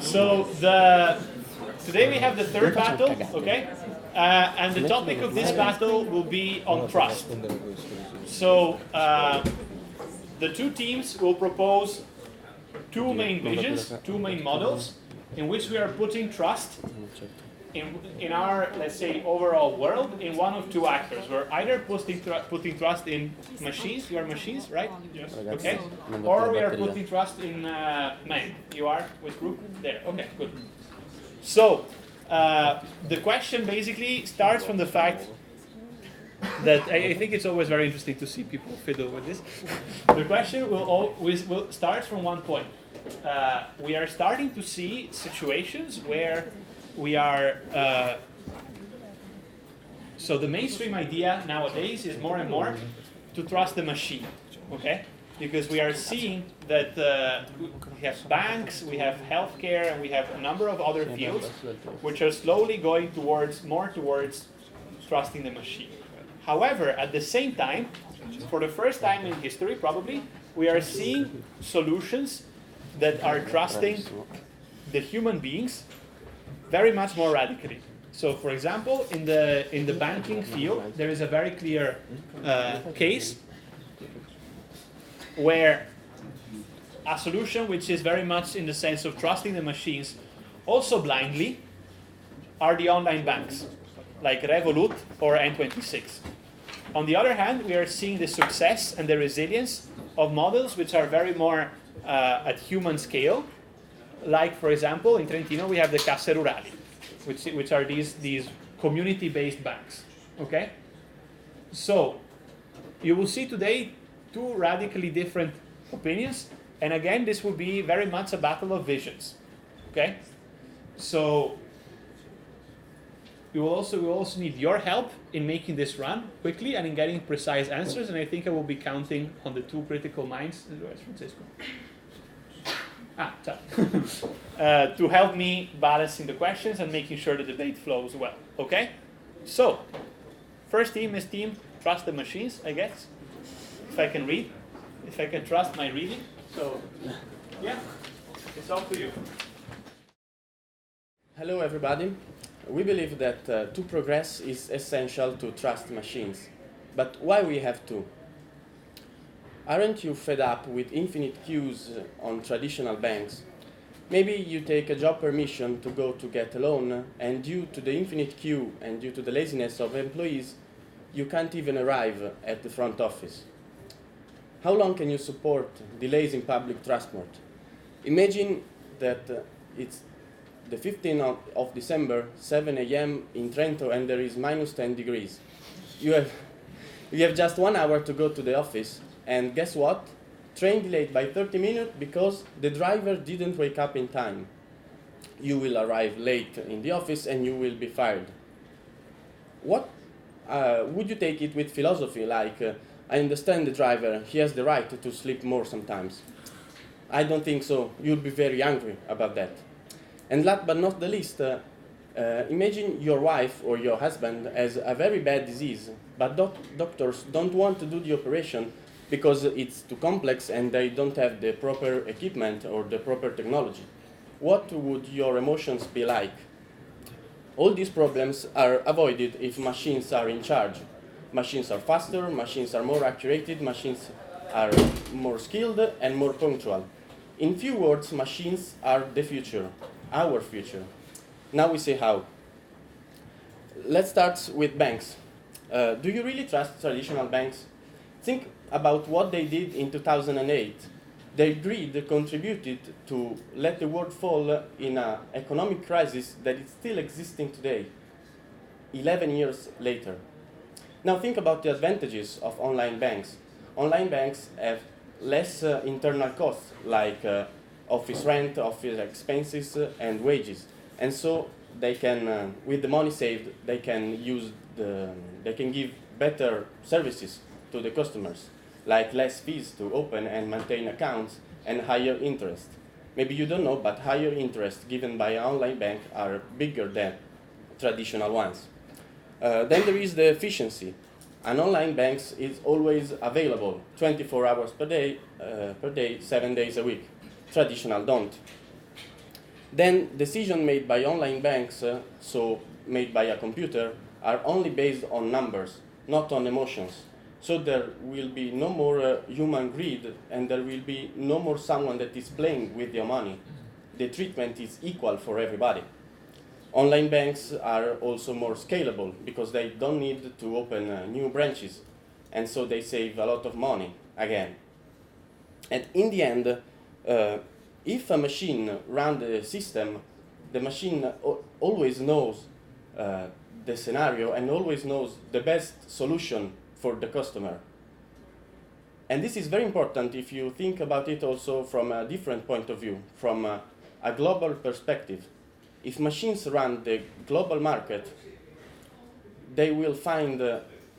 So today we have the third battle, okay? And the topic of this battle will be on trust. So the two teams will propose two main visions, two main models, in which we are putting trust in our, let's say, overall world in one of two actors. We're either putting trust in machines, you are machines, right? Yes. Okay. Or we are putting trust in men. You are with group? There, okay, good. So, the question basically starts from the fact that I think it's always very interesting to see people fiddle with this. The question will start from one point. We are starting to see situations where we are, so the mainstream idea nowadays is more and more to trust the machine, okay? Because we are seeing that we have banks, we have healthcare, and we have a number of other fields which are slowly going more towards trusting the machine. However, at the same time, for the first time in history probably, we are seeing solutions that are trusting the human beings very much more radically. So, for example, in the banking field, there is a very clear case where a solution which is very much in the sense of trusting the machines, also blindly, are the online banks, like Revolut or N26. On the other hand, we are seeing the success and the resilience of models which are very more at human scale. Like, for example, in Trentino we have the Casse Rurali, which are these community-based banks. Okay? So, you will see today two radically different opinions, and again, this will be very much a battle of visions. Okay? So, we will also need your help in making this run quickly and in getting precise answers, and I think I will be counting on the two critical minds. Where's Francesco? To help me balancing the questions and making sure the debate flows well. Okay? So, first team is team trust the machines, I guess. If I can read, if I can trust my reading. So, yeah, it's all to you. Hello everybody. We believe that to progress is essential to trust machines. But why we have to? Aren't you fed up with infinite queues on traditional banks? Maybe you take a job permission to go to get a loan, and due to the infinite queue and due to the laziness of employees, you can't even arrive at the front office. How long can you support delays in public transport? Imagine that it's the 15th of December, 7 a.m. in Trento, and there is minus 10 degrees. You have just 1 hour to go to the office, and guess what? Train delayed by 30 minutes because the driver didn't wake up in time. You will arrive late in the office and you will be fired. What would you take it with philosophy like, I understand the driver, he has the right to sleep more sometimes? I don't think so. You'll be very angry about that. And last but not the least, imagine your wife or your husband has a very bad disease, but doctors don't want to do the operation because it's too complex and they don't have the proper equipment or the proper technology. What would your emotions be like? All these problems are avoided if machines are in charge. Machines are faster, machines are more accurate, machines are more skilled and more punctual. In few words, machines are the future, our future. Now we see how. Let's start with banks. Do you really trust traditional banks? Think about what they did in 2008. Their greed contributed to let the world fall in an economic crisis that is still existing today, 11 years later. Now think about the advantages of online banks. Online banks have less internal costs like office rent, office expenses, and wages. And so they can, with the money saved, they can give better services to the customers, like less fees to open and maintain accounts and higher interest. Maybe you don't know, but higher interest given by an online bank are bigger than traditional ones. Then there is the efficiency. An online bank is always available 24 hours per day, 7 days a week. Traditional don't. then decisions made by online banks, so made by a computer, are only based on numbers, not on emotions. So there will be no more human greed, and there will be no more someone that is playing with your money. The treatment is equal for everybody. Online banks are also more scalable because they don't need to open new branches, and so they save a lot of money again. And in the end, if a machine runs the system, the machine always knows the scenario and always knows the best solution for the customer. And this is very important if you think about it also from a different point of view, from a global perspective. If machines run the global market, they will find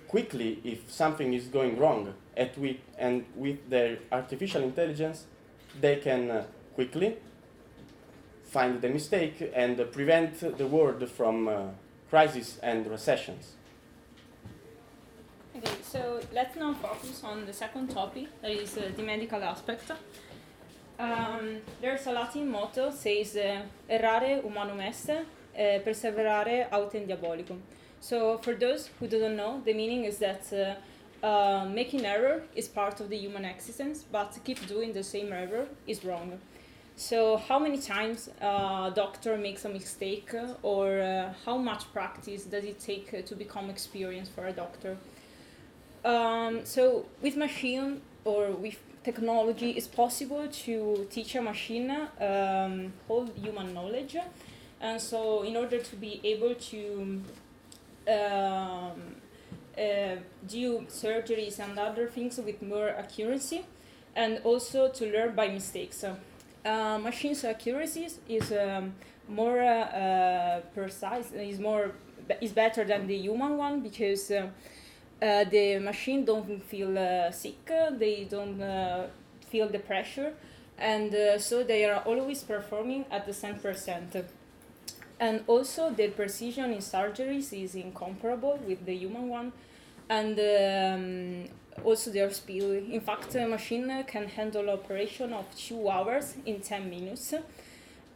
quickly if something is going wrong, and with their artificial intelligence, they can quickly find the mistake and prevent the world from crisis and recessions. Okay, so let's now focus on the second topic, that is the medical aspect. There's a Latin motto says errare humanum est, perseverare autem diabolicum. So for those who don't know, the meaning is that making error is part of the human existence, but keep doing the same error is wrong. So how many times a doctor makes a mistake, or how much practice does it take to become experienced for a doctor? So with machine or with technology, it's possible to teach a machine whole human knowledge, and so in order to be able to do surgeries and other things with more accuracy, and also to learn by mistakes. Machine's accuracy is more precise, is better than the human one, because the machine don't feel sick, they don't feel the pressure, and so they are always performing at the 100%. And also their precision in surgeries is incomparable with the human one, and also their speed. In fact, a machine can handle operation of 2 hours in 10 minutes.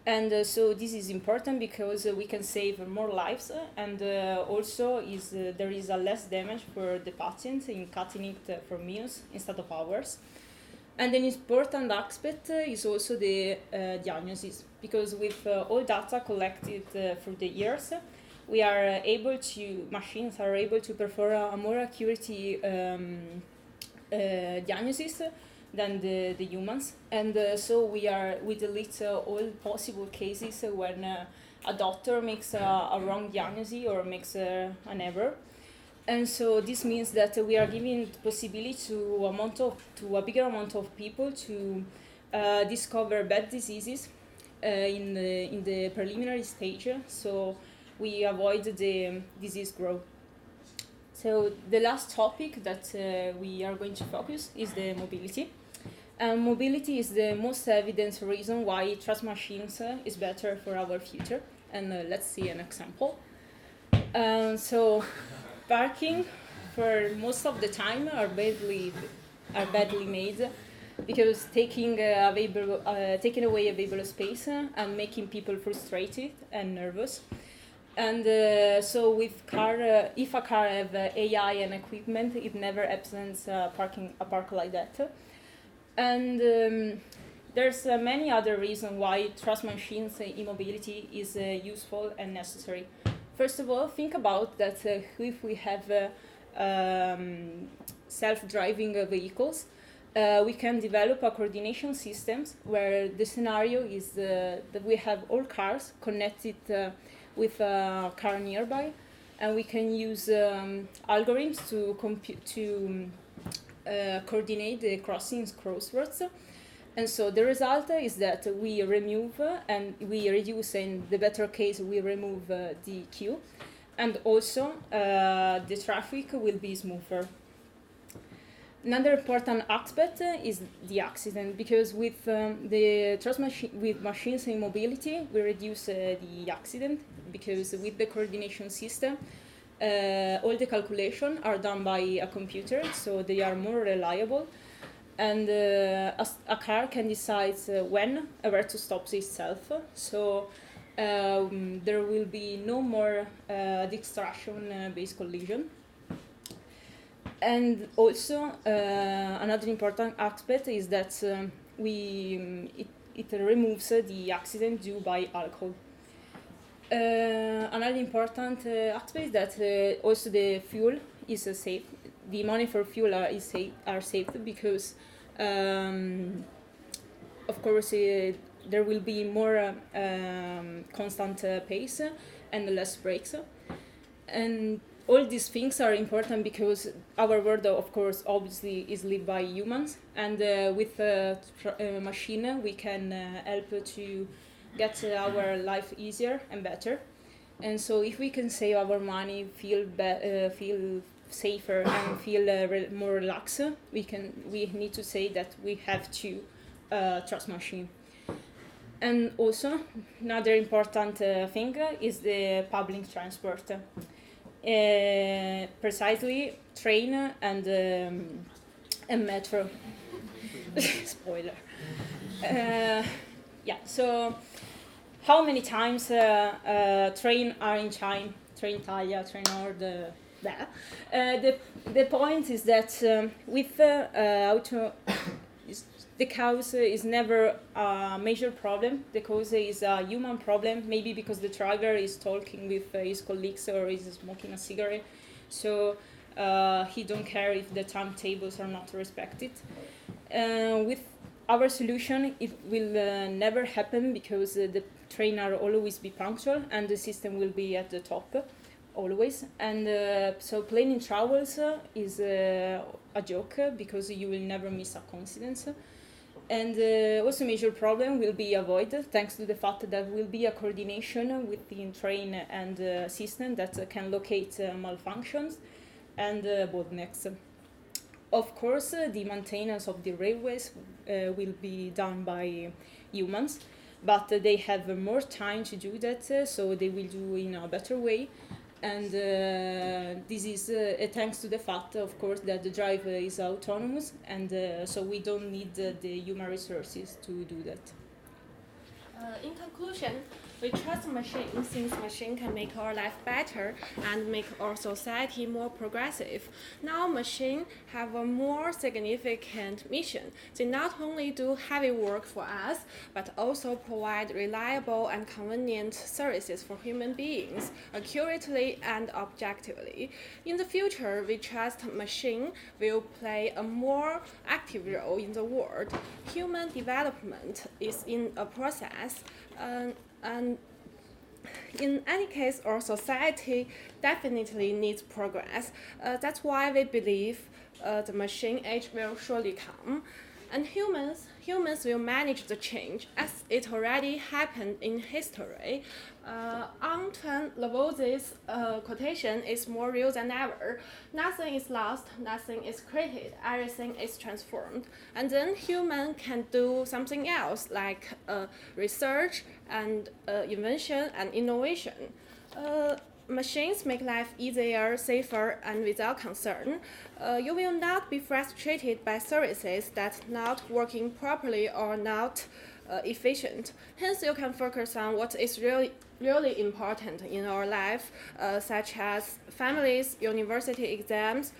And so this is important because we can save more lives, and also there is a less damage for the patient in cutting it for minutes instead of hours. And an important aspect is also the diagnosis, because with all data collected through the years, machines are able to perform a more accurate diagnosis than the humans, and so we delete all possible cases when a doctor makes a wrong diagnosis or makes an error. And so this means that we are giving the possibility to a bigger amount of people to discover bad diseases in the preliminary stage, so we avoid the disease growth. So the last topic that we are going to focus is the mobility. And mobility is the most evident reason why trust machines is better for our future. And let's see an example. So parking for most of the time are badly made, because taking away available space and making people frustrated and nervous. And so with if a car have AI and equipment, it never happens a park like that. And there's many other reasons why trust machines e-mobility is useful and necessary. First of all, think about that if we have self-driving vehicles, we can develop a coordination systems where the scenario is that we have all cars connected with a car nearby, and we can use algorithms to coordinate the crossroads. And so the result is that we remove and we reduce, in the better case, we remove the queue, and also the traffic will be smoother. Another important aspect is the accident, because with with machines in mobility, we reduce the accident, because with the coordination system, all the calculations are done by a computer, so they are more reliable. and a car can decide when and where to stop itself. So there will be no more distraction-based collision. And also another important aspect is that it removes the accident due by alcohol. Another important aspect is that also the fuel is safe. The money for fuel are safe because, of course, there will be more constant pace and less brakes. And all these things are important because our world, of course, obviously is lived by humans, and with a machine we can help to get our life easier and better. And so if we can save our money, feel safer and feel more relaxed, we need to say that we have to trust machine. And also another important thing is the public transport. Precisely train and metro. Spoiler. So how many times train are in China? Train Italia, train Nord, there. The point is that with auto, the cause is never a major problem. The cause is a human problem, maybe because the driver is talking with his colleagues or is smoking a cigarette. So he don't care if the timetables are not respected. With our solution, it will never happen because the train will always be punctual and the system will be at the top, always. And so planning travels is a joke because you will never miss a coincidence. And also major problem will be avoided thanks to the fact that there will be a coordination within train and system that can locate malfunctions and bottlenecks. Of course, the maintenance of the railways will be done by humans, but they have more time to do that, so they will do in a better way. And this is thanks to the fact, of course, that the driver is autonomous, and so we don't need the human resources to do that. In conclusion, we trust machines since machine can make our life better and make our society more progressive. Now machines have a more significant mission. They not only do heavy work for us, but also provide reliable and convenient services for human beings, accurately and objectively. In the future, we trust machine will play a more active role in the world. Human development is in a process, and in any case, our society definitely needs progress. That's why we believe the machine age will surely come. And humans will manage the change, as it already happened in history. Antoine Lavoisier's quotation is more real than ever. Nothing is lost, nothing is created, everything is transformed. And then human can do something else, like research and invention and innovation. Machines make life easier, safer, and without concern. You will not be frustrated by services that are not working properly or not efficient. Hence, you can focus on what is really important in our life, such as families, university exams,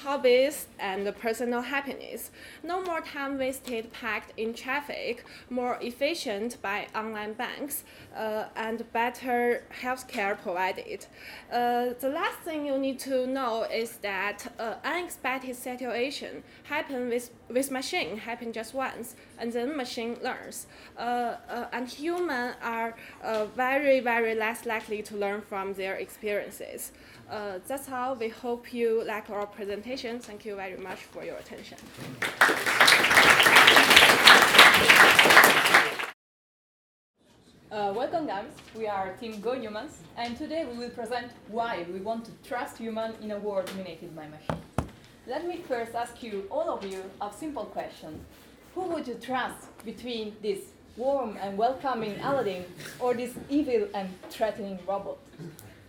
hobbies, and personal happiness. No more time wasted packed in traffic, more efficient by online banks, and better healthcare provided. The last thing you need to know is that unexpected situation happen with machine happen just once, and then machine learns. And humans are very, very less likely to learn from their experiences. That's how we hope you like our presentation. Thank you very much for your attention. Welcome guys, we are Team Go Humans, and today we will present why we want to trust humans in a world dominated by machines. Let me first ask you, all of you, a simple question. Who would you trust between this warm and welcoming Aladdin or this evil and threatening robot?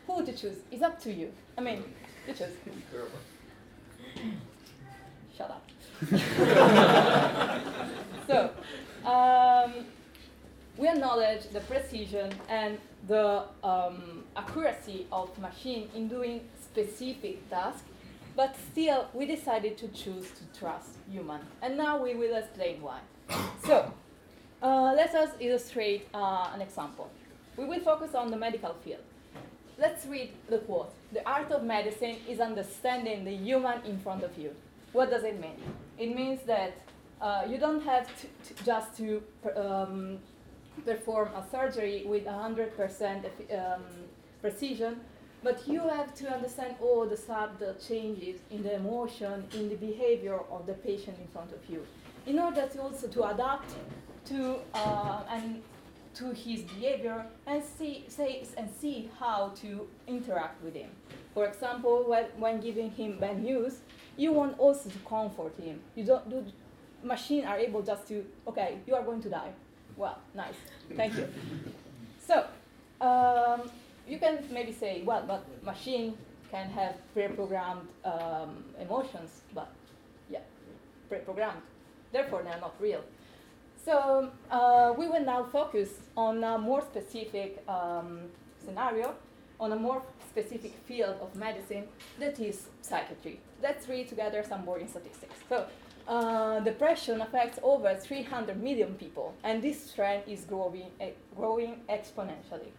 Who would you choose? It's up to you. I mean, you choose. Shut up. So, we acknowledge the precision and the accuracy of machine in doing specific tasks, but still we decided to choose to trust human. And now we will explain why. So, let us illustrate an example. We will focus on the medical field. Let's read the quote. The art of medicine is understanding the human in front of you. What does it mean? It means that you don't have to just to perform a surgery with 100% precision, but you have to understand all the subtle changes in the emotion, in the behavior of the patient in front of you, in order to also to adapt to to his behavior and see how to interact with him. For example, when giving him bad news, you want also to comfort him. You don't do. Machines are able just to, okay, you are going to die. Well, nice, thank you. So, you can maybe say, well, but machine can have pre-programmed emotions, but yeah, pre-programmed. Therefore, they're not real. So, we will now focus on a more specific scenario, on a more specific field of medicine, that is psychiatry. Let's read together some boring statistics. So, depression affects over 300 million people, and this trend is growing exponentially.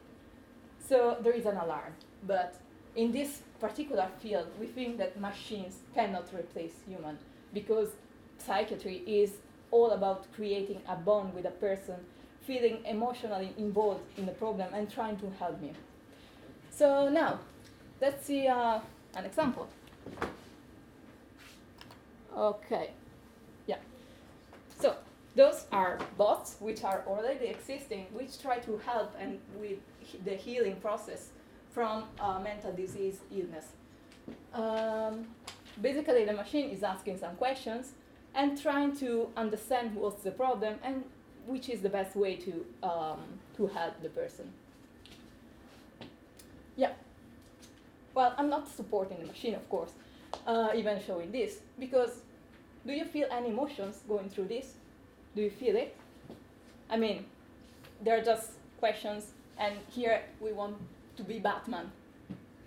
So there is an alarm, but in this particular field, we think that machines cannot replace human, because psychiatry is all about creating a bond with a person, feeling emotionally involved in the problem and trying to help him. So now, let's see an example. Okay. Yeah. So those are bots which are already existing, which try to help and with the healing process from mental disease illness. Basically, the machine is asking some questions and trying to understand what's the problem and which is the best way to help the person. Yeah. Well, I'm not supporting the machine, of course, even showing this, because do you feel any emotions going through this? Do you feel it? I mean, they're just questions, and here we want to be Batman.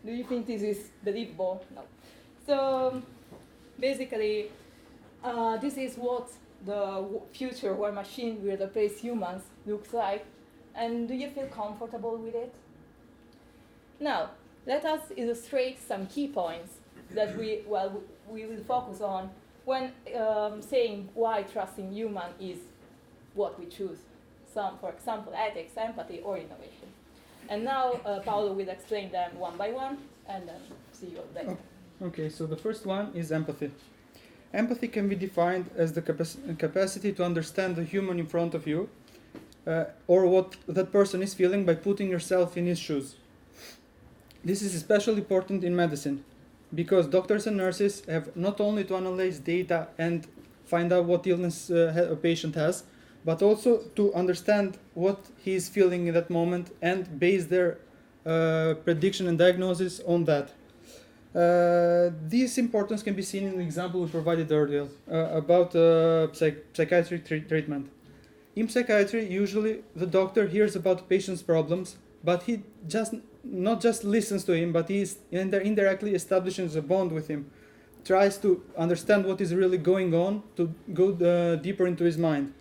Do you think this is believable? No. So, basically, this is what the future where machine will replace humans looks like, and do you feel comfortable with it? Now, let us illustrate some key points that we will focus on when saying why trusting human is what we choose. Some, for example, ethics, empathy, or innovation. And now Paolo will explain them one by one, and then see you later. Okay, so the first one is empathy. Empathy can be defined as the capacity to understand the human in front of you, or what that person is feeling by putting yourself in his shoes. This is especially important in medicine, because doctors and nurses have not only to analyze data and find out what illness a patient has, but also to understand what he is feeling in that moment and base their prediction and diagnosis on that. This importance can be seen in the example we provided earlier about psychiatric treatment. In psychiatry, usually the doctor hears about the patient's problems, but he not just listens to him, but he is indirectly establishes a bond with him, tries to understand what is really going on, to go deeper into his mind.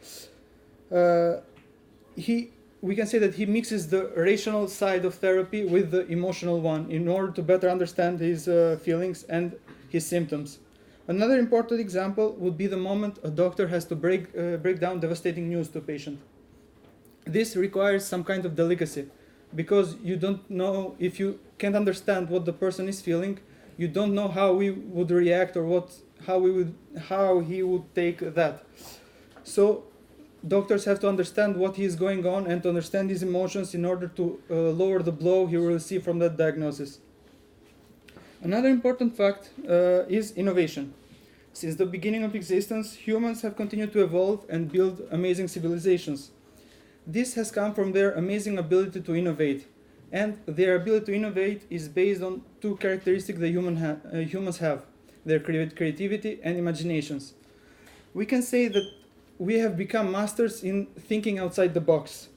We can say that he mixes the rational side of therapy with the emotional one in order to better understand his feelings and his symptoms. Another important example would be the moment a doctor has to break down devastating news to a patient. This requires some kind of delicacy, because you don't know, if you can't understand what the person is feeling, you don't know how he would react or how he would take that. So doctors have to understand what is going on and to understand his emotions in order to lower the blow he will receive from that diagnosis. Another important fact is innovation. Since the beginning of existence, humans have continued to evolve and build amazing civilizations. This has come from their amazing ability to innovate, and their ability to innovate is based on two characteristics that humans have: their creativity and imaginations. we can say that we have become masters in thinking outside the box.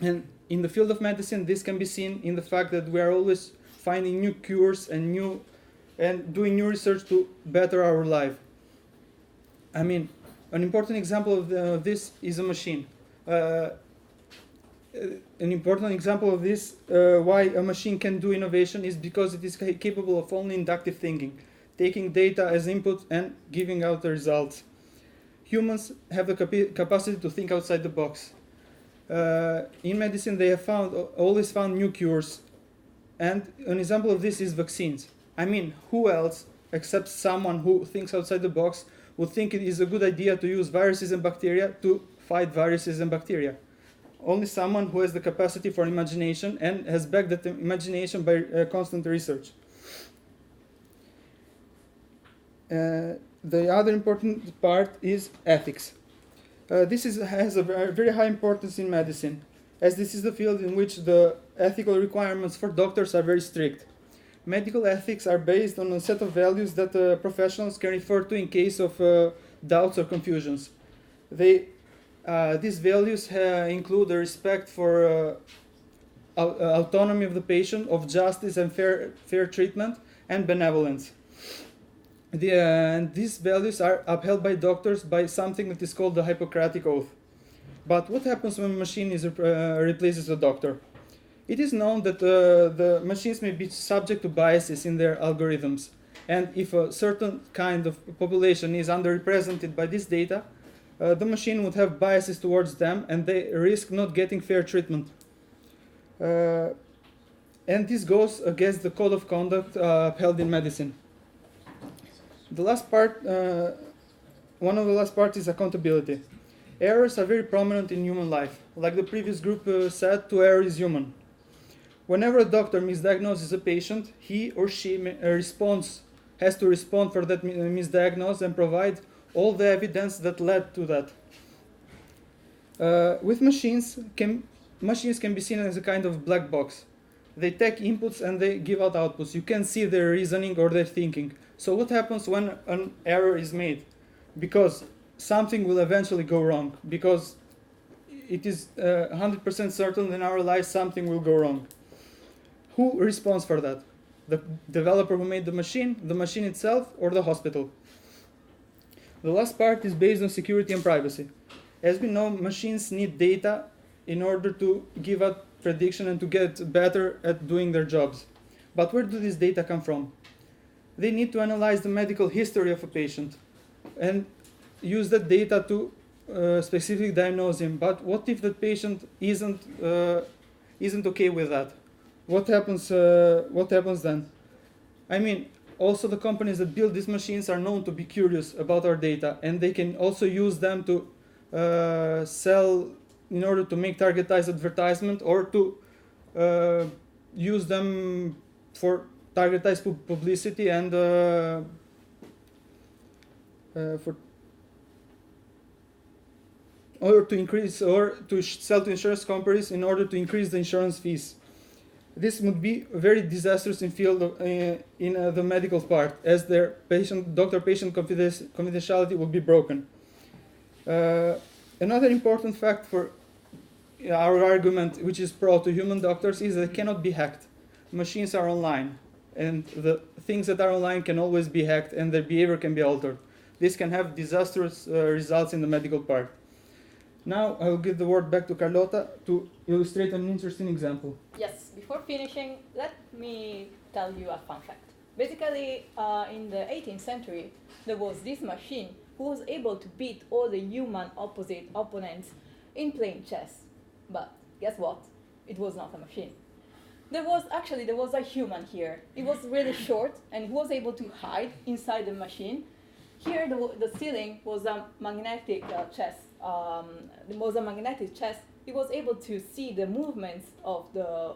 And in the field of medicine, this can be seen in the fact that we are always finding new cures and doing new research to better our life. I mean, an important example of this is a machine. An important example of this, why a machine can do innovation, is because it is capable of only inductive thinking, taking data as input and giving out the results. Humans have the capacity to think outside the box. In medicine, they have always found new cures. And an example of this is vaccines. I mean, who else, except someone who thinks outside the box, would think it is a good idea to use viruses and bacteria to fight viruses and bacteria? Only someone who has the capacity for imagination and has backed that imagination by constant research. The other important part is ethics. This has a very high importance in medicine, as this is the field in which the ethical requirements for doctors are very strict. Medical ethics are based on a set of values that professionals can refer to in case of doubts or confusions. These values include the respect for autonomy of the patient, of justice and fair treatment, and benevolence. These values are upheld by doctors by something that is called the Hippocratic Oath. But what happens when a machine replaces a doctor? It is known that the machines may be subject to biases in their algorithms. And if a certain kind of population is underrepresented by this data, the machine would have biases towards them, and they risk not getting fair treatment. And this goes against the code of conduct upheld in medicine. The last part, one of the last parts is accountability. Errors are very prominent in human life. Like the previous group said, to err is human. Whenever a doctor misdiagnoses a patient, he or she has to respond for that misdiagnosis and provide all the evidence that led to that. With machines can be seen as a kind of black box. They take inputs and they give out outputs. You can't see their reasoning or their thinking. So what happens when an error is made? Because something will eventually go wrong. Because it is 100% certain in our lives something will go wrong. Who responds for that? The developer who made the machine itself, or the hospital? The last part is based on security and privacy. As we know, machines need data in order to give out prediction and to get better at doing their jobs. But where do this data come from? They need to analyze the medical history of a patient and use that data to specifically diagnose him. But what if the patient isn't okay with that? What happens then? I mean, also the companies that build these machines are known to be curious about our data, and they can also use them to sell in order to make targetized advertisement, or to use them for targetized publicity and or to increase, or to sell to insurance companies in order to increase the insurance fees. This would be very disastrous in the medical part, as their doctor-patient confidentiality would be broken. Another important fact for our argument, which is pro to human doctors, is that it cannot be hacked. Machines are online, and the things that are online can always be hacked, and their behavior can be altered. This can have disastrous results in the medical part. Now I will give the word back to Carlota to illustrate an interesting example. Yes, before finishing, let me tell you a fun fact. Basically, in the 18th century, there was this machine who was able to beat all the human opponents in playing chess. But guess what? It was not a machine. There was a human here. He was really short, and he was able to hide inside the machine. Here, the ceiling was a magnetic chess. It was a magnetic chess. He was able to see the movements of the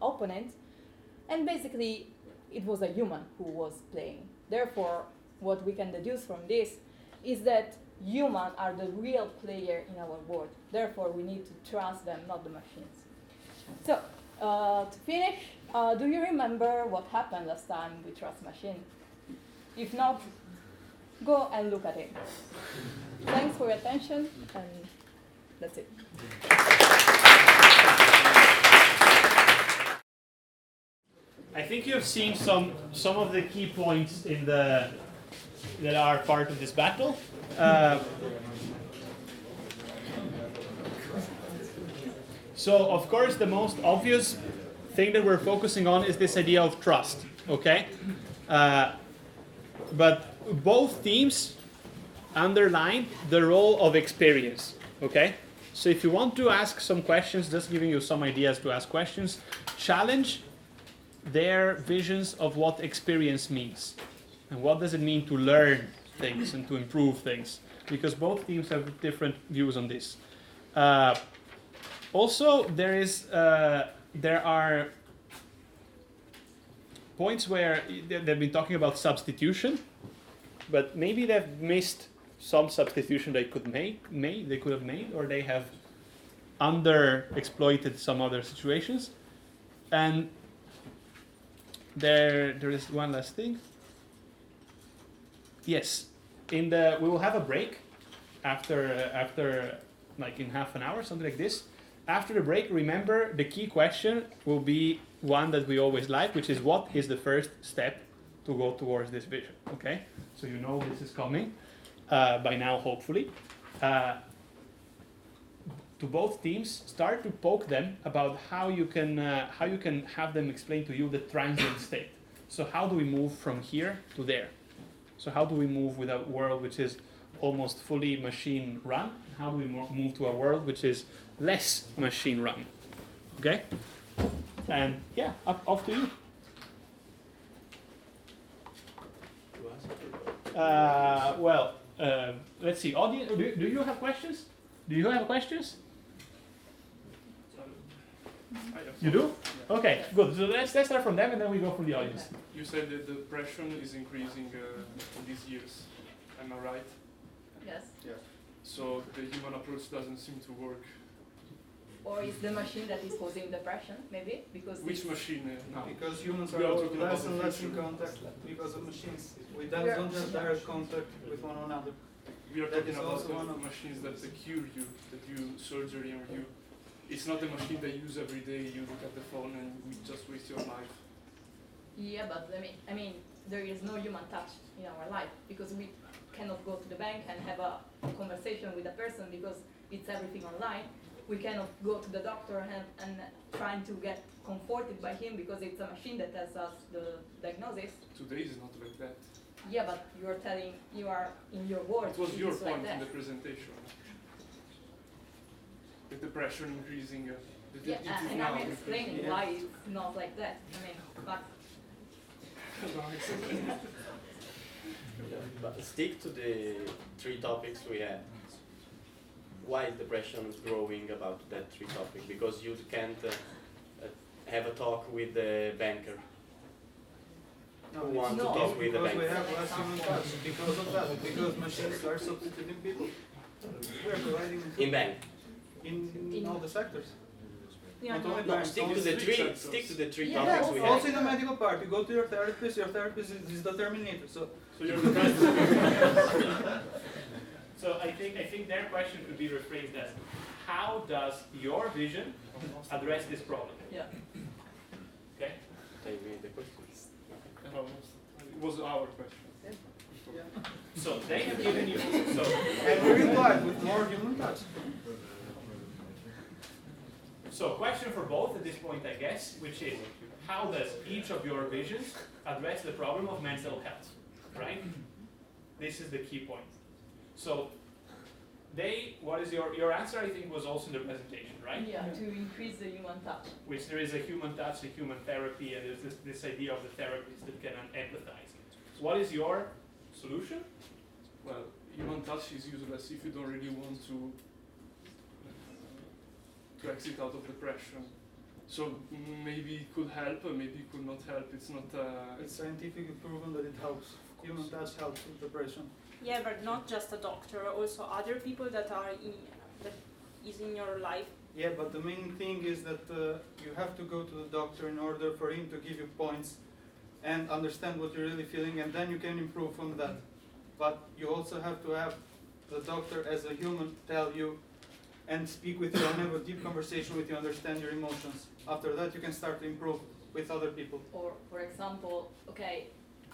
opponent, and basically, it was a human who was playing. Therefore, what we can deduce from this is that humans are the real player in our world. Therefore, we need to trust them, not the machines. So, to finish, do you remember what happened last time we trust machine? If not, go and look at it. Thanks for your attention, and that's it. I think you have seen some of the key points in the that are part of this battle. So, of course, the most obvious thing that we're focusing on is this idea of trust. Okay, but both teams underline the role of experience. Okay, so if you want to ask some questions, just giving you some ideas to ask questions, challenge their visions of what experience means and what does it mean to learn things and to improve things, because both teams have different views on this. Also, there are points where they've been talking about substitution, but maybe they've missed some substitution they could have made, or they have underexploited some other situations. And there is one last thing. Yes, we will have a break after like in half an hour, something like this. After the break, remember the key question will be one that we always like, which is what is the first step to go towards this vision? Okay, so you know this is coming by now, hopefully. To both teams, start to poke them about how you can have them explain to you the transient state. So how do we move from here to there? So how do we move with a world which is almost fully machine run? How do we move to a world which is less machine run? Okay? And yeah, off to you. Let's see. Audience, do you have questions? Do you have questions? You do? Okay, good. So let's start from them and then we go from the audience. You said that the pressure is increasing in these years. Am I right? Yes. Yeah. So the human approach doesn't seem to work. Or is the machine that is causing depression, maybe? Because Which machine now? Because humans We are are talking less about and the less in future. contact because of machines. We don't have direct contact with one another. We are That talking is about also one the of- machines that cure you, that do surgery on you. It's not a machine that you use every day. You look at the phone and you just waste your life. Yeah, but I mean, there is no human touch in our life because we cannot go to the bank and have a conversation with a person because it's everything online. We cannot go to the doctor and trying to get comforted by him because it's a machine that tells us the diagnosis. Today is not like that. Yeah, but you are in your world. It was your it's point like that. in the presentation. With the pressure increasing. Yeah, it is and now I'm explaining increasing. why it's not like that. I mean, but But stick to the three topics we had. Why is depression growing about that three topics? Because you can't have a talk with the banker. Who wants to talk with the because we banker? have less human touch because of that, because machines are substituting people. We are providing In bank. in all the sectors. yeah, Not only no. No, banks, stick to also- the three Yeah, topics we Also had. in the medical part, you go to your therapist is the terminator. So So you're the best. So I think their question could be rephrased as, how does your vision address this problem? Yeah. Okay? Take me the questions. It was our question. So they have given you. So and we reply with more human touch. So question for both at this point, I guess, which is, how does each of your visions address the problem of mental health? Right? This is the key point. So what is your answer, I think, was also in the presentation, right? Yeah, to increase the human touch. Which there is a human touch, a human therapy, and there's this idea of the therapist that can empathize. So what is your solution? Well, human touch is useless if you don't really want to exit out of depression. So maybe it could help, or maybe it could not help. It's not. It's scientifically proven that it helps. Human touch helps with depression. Yeah, but not just a doctor, also other people that is in your life. Yeah, but the main thing is that you have to go to the doctor in order for him to give you points and understand what you're really feeling, and then you can improve from that. but you also have to have the doctor as a human tell you and speak with you and have a deep conversation with you, understand your emotions. After that, you can start to improve with other people. Or, for example, okay,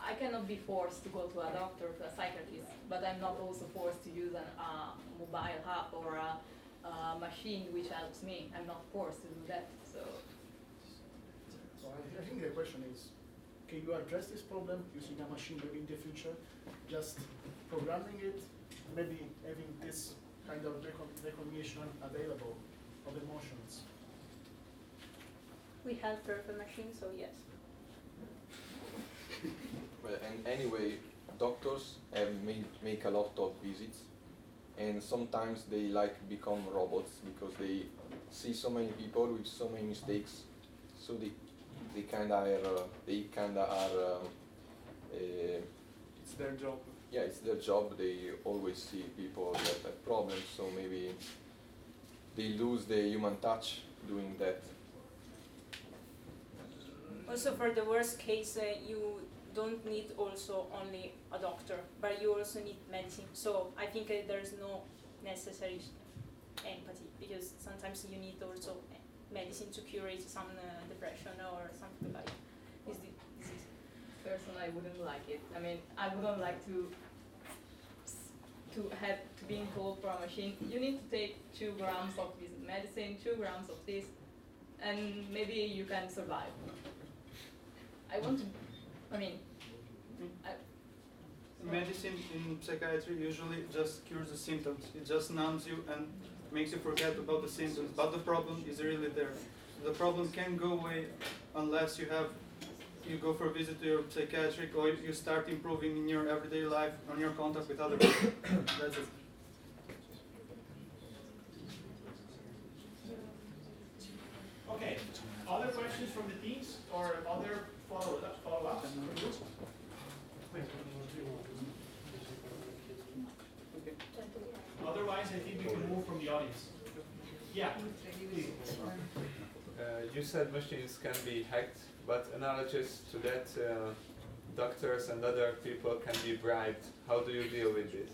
I cannot be forced to go to a doctor, to a psychiatrist, but I'm not also forced to use a mobile app or a machine which helps me. I'm not forced to do that. So I think the question is, can you address this problem using a machine maybe in the future? Just programming it, maybe having this kind of recognition available of emotions. We have perfect machines, so yes. Well, and anyway, doctors have make a lot of visits, and sometimes they like become robots because they see so many people with so many mistakes, so they kind of are. It's their job. Yeah, it's their job. They always see people that have problems, so maybe they lose the human touch doing that. Also, for the worst case, you don't need also only a doctor, but you also need medicine. So I think there's no necessary empathy, because sometimes you need also medicine to cure some depression or something like this disease. personally, I wouldn't like it. I mean, I wouldn't like to have to being told from a machine, you need to take 2 grams of this medicine, 2 grams of this, and maybe you can survive. I want to, I mean, medicine in psychiatry usually just cures the symptoms. It just numbs you and makes you forget about the symptoms, but the problem is really there. The problem can't go away unless you go for a visit to your psychiatric, or you start improving in your everyday life on your contact with other people. That's it. Okay, other questions from the teams or other follow-ups? Okay. Otherwise, I think we can move from the audience. Yeah, please. You said machines can be hacked, but analogous to that, doctors and other people can be bribed. How do you deal with this?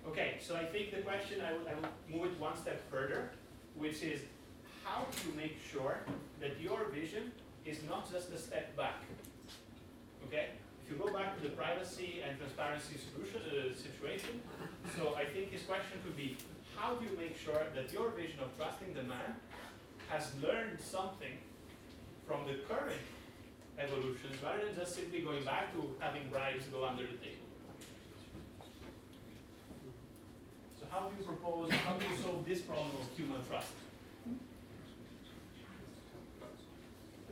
Okay, so I think the question, I will move it one step further, which is how do you make sure that your vision is not just a step back? Okay? If you go back to the privacy and transparency situation, so I think his question could be, how do you make sure that your vision of trusting the man has learned something from the current evolutions rather than just simply going back to having bribes go under the table? So how do you solve this problem of human trust?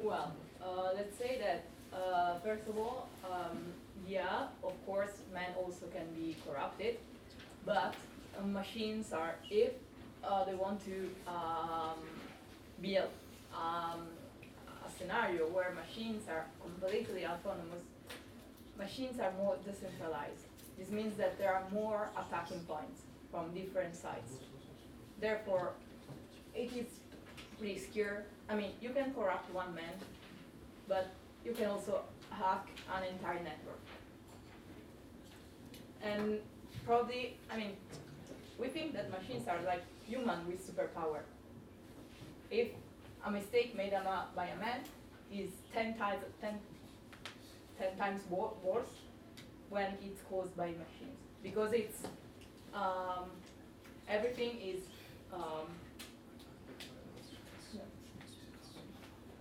Well, let's say that first of all, yeah, of course, man also can be corrupted, but machines are, if they want to build a scenario where machines are completely autonomous, machines are more decentralized. This means that there are more attacking points from different sides. Therefore, it is riskier. I mean, you can corrupt one man, but you can also hack an entire network. And probably, I mean, we think that machines are like human with superpower. If a mistake made by a man is 10 times worse when it's caused by machines, because it's everything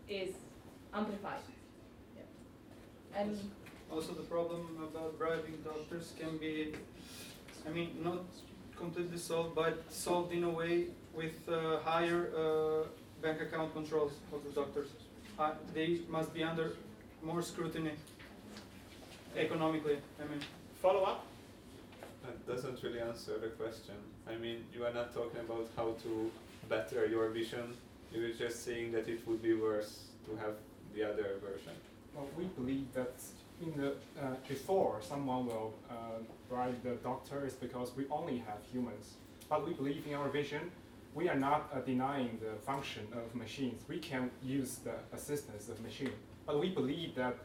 is amplified. Yeah. And Also, the problem about bribing doctors can be, I mean, not completely solved, but solved in a way with higher bank account controls of the doctors. They must be under more scrutiny economically, I mean. Follow up? That doesn't really answer the question. I mean, you are not talking about how to better your vision. You were just saying that it would be worse to have the other version. Well, we believe that in the before someone will bribe the doctor is because we only have humans. But we believe in our vision, we are not denying the function of machines. We can use the assistance of machine. But we believe that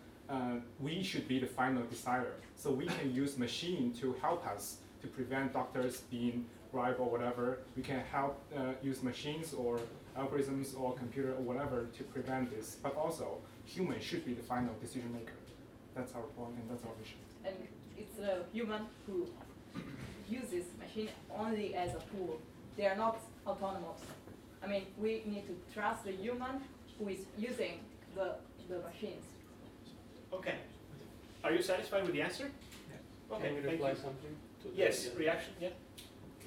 we should be the final decider. So we can use machine to help us to prevent doctors being bribed or whatever. We can help use machines or algorithms or computer or whatever to prevent this. But also, humans should be the final decision maker. That's our point and that's our vision. And it's a human who uses machine only as a tool. They are not autonomous. I mean, we need to trust the human who is using the machines. Okay. Are you satisfied with the answer? Yeah. Okay, Can we thank reply you. something? To Yes, the, reaction, yeah.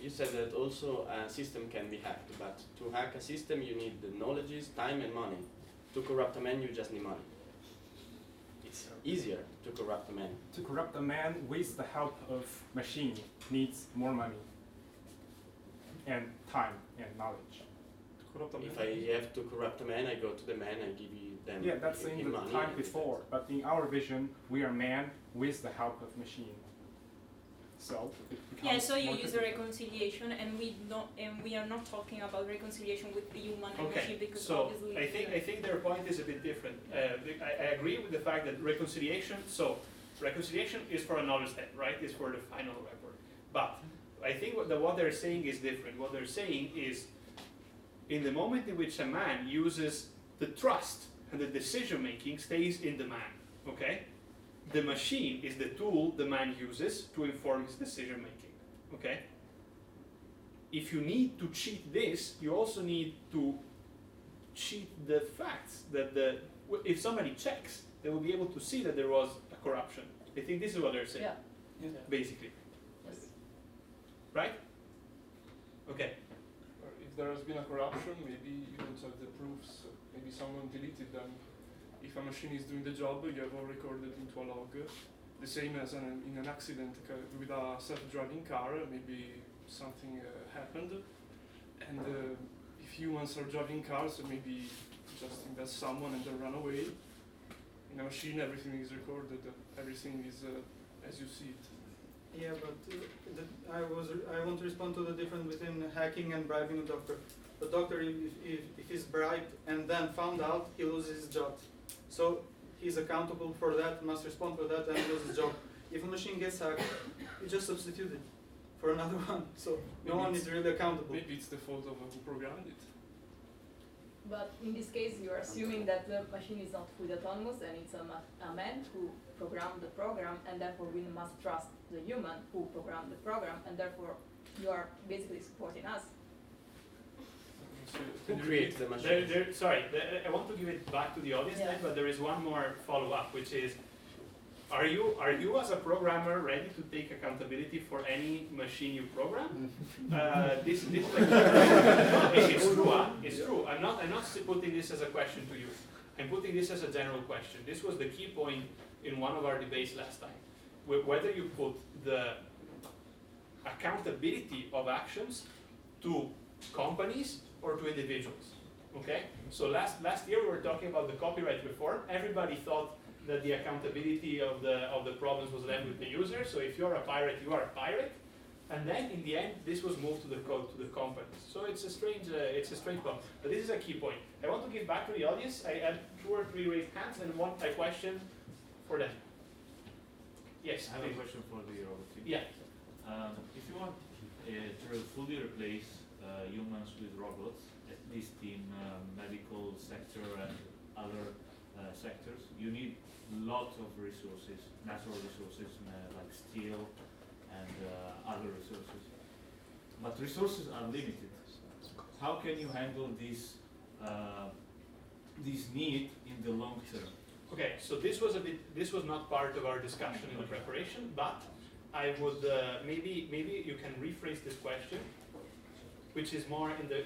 You said that also a system can be hacked, but to hack a system you need the knowledge, time and money. To corrupt a man you just need money. It's easier to corrupt a man. To corrupt a man with the help of machine needs more money and time and knowledge. If I have to corrupt a man, I go to the man and give them Yeah, that's in him the money time and before. But in our vision, we are man with the help of machine. So it becomes Yeah, so you more use a difficult. reconciliation, and we are not talking about reconciliation with the human and Okay, machine because so obviously I think their point is a bit different. I agree with the fact that reconciliation is for a knowledge set, right? It's for the final report. But I think what they're saying is different. What they're saying is, in the moment in which a man uses the trust and the decision making stays in the man, okay? The machine is the tool the man uses to inform his decision making, okay? If you need to cheat this, you also need to cheat the facts that if somebody checks, they will be able to see that there was a corruption. I think this is what they're saying, yeah. basically. Yes. Right? Okay. Or if there has been a corruption, maybe you don't have the proofs. Maybe someone deleted them. If a machine is doing the job, you have all recorded into a log. The same as in an accident with a self-driving car, maybe something happened. And if humans are driving cars, maybe just invest someone and then run away. In a machine, everything is recorded. Everything is as you see it. Yeah, but I want to respond to the difference between hacking and bribing a doctor. The doctor, if he's bribed and then found out, he loses his job. So he's accountable for that, must respond for that, and loses his job. If a machine gets hacked, you just substitute it for another one. So no one is really accountable. Maybe it's the fault of who programmed it. But in this case, you're assuming that the machine is not fully autonomous and it's a man who programmed the program, and therefore we must trust the human who programmed the program, and therefore you are basically supporting us. So Who can you creates the machine? Sorry, I want to give it back to the audience then, but there is one more follow-up, which is, are you as a programmer ready to take accountability for any machine you program? This it's true. It's true. I'm not putting this as a question to you. I'm putting this as a general question. This was the key point in one of our debates last time. Whether you put the accountability of actions to companies or to individuals. Okay? So last year we were talking about the copyright reform. Everybody thought that the accountability of the problems was left with the user. So if you're a pirate, you are a pirate. And then in the end, this was moved to the companies. So it's a strange problem. But this is a key point. I want to give back to the audience. I had 2 or 3 raised hands and a question for them. Yes. I have a question for the robot team. Yeah. If you want to fully replace humans with robots, at least in medical sector and other sectors, you need lots of resources, natural resources like steel and other resources. But resources are limited. How can you handle this need in the long term? Okay, so this was not part of our discussion in the preparation, but I would maybe you can rephrase this question, which is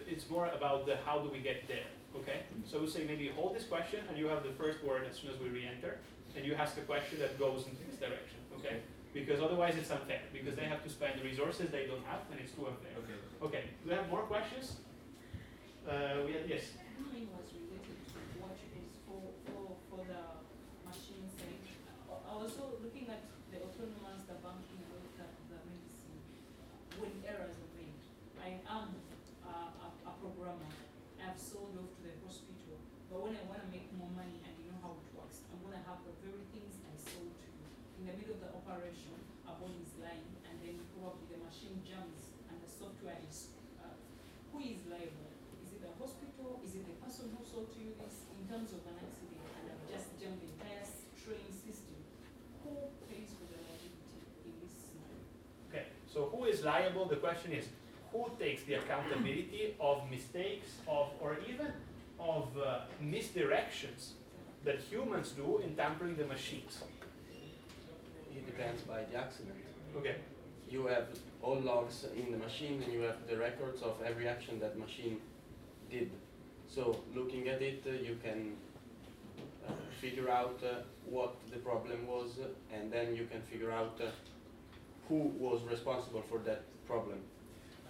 it's more about the how do we get there. Okay, so we'll say maybe hold this question and you have the first word as soon as we re-enter, and you ask a question that goes into this direction. Okay, because otherwise it's unfair because they have to spend the resources they don't have and it's too unfair. Okay. Okay, do we have more questions? Yes. Mine was related to what is for the machine side. I was also looking at the autonomous, the banking, the medicine, when errors are made. I am a programmer. I've sold off to the hospital, but when I want to make more money and you know how it works, I'm going to have the very things in the middle of the operation, a bone is lying, and then probably the machine jams and the software is, who is liable? Is it the hospital? Is it the person who sold to you this in terms of an accident and I've just jammed the entire train system? Who pays for the liability in this scenario? Okay, so who is liable? The question is, who takes the accountability of mistakes or even of misdirections that humans do in tampering the machines? It depends by the accident. Okay. You have all logs in the machine and you have the records of every action that machine did. So looking at it, you can figure out what the problem was, and then you can figure out who was responsible for that problem.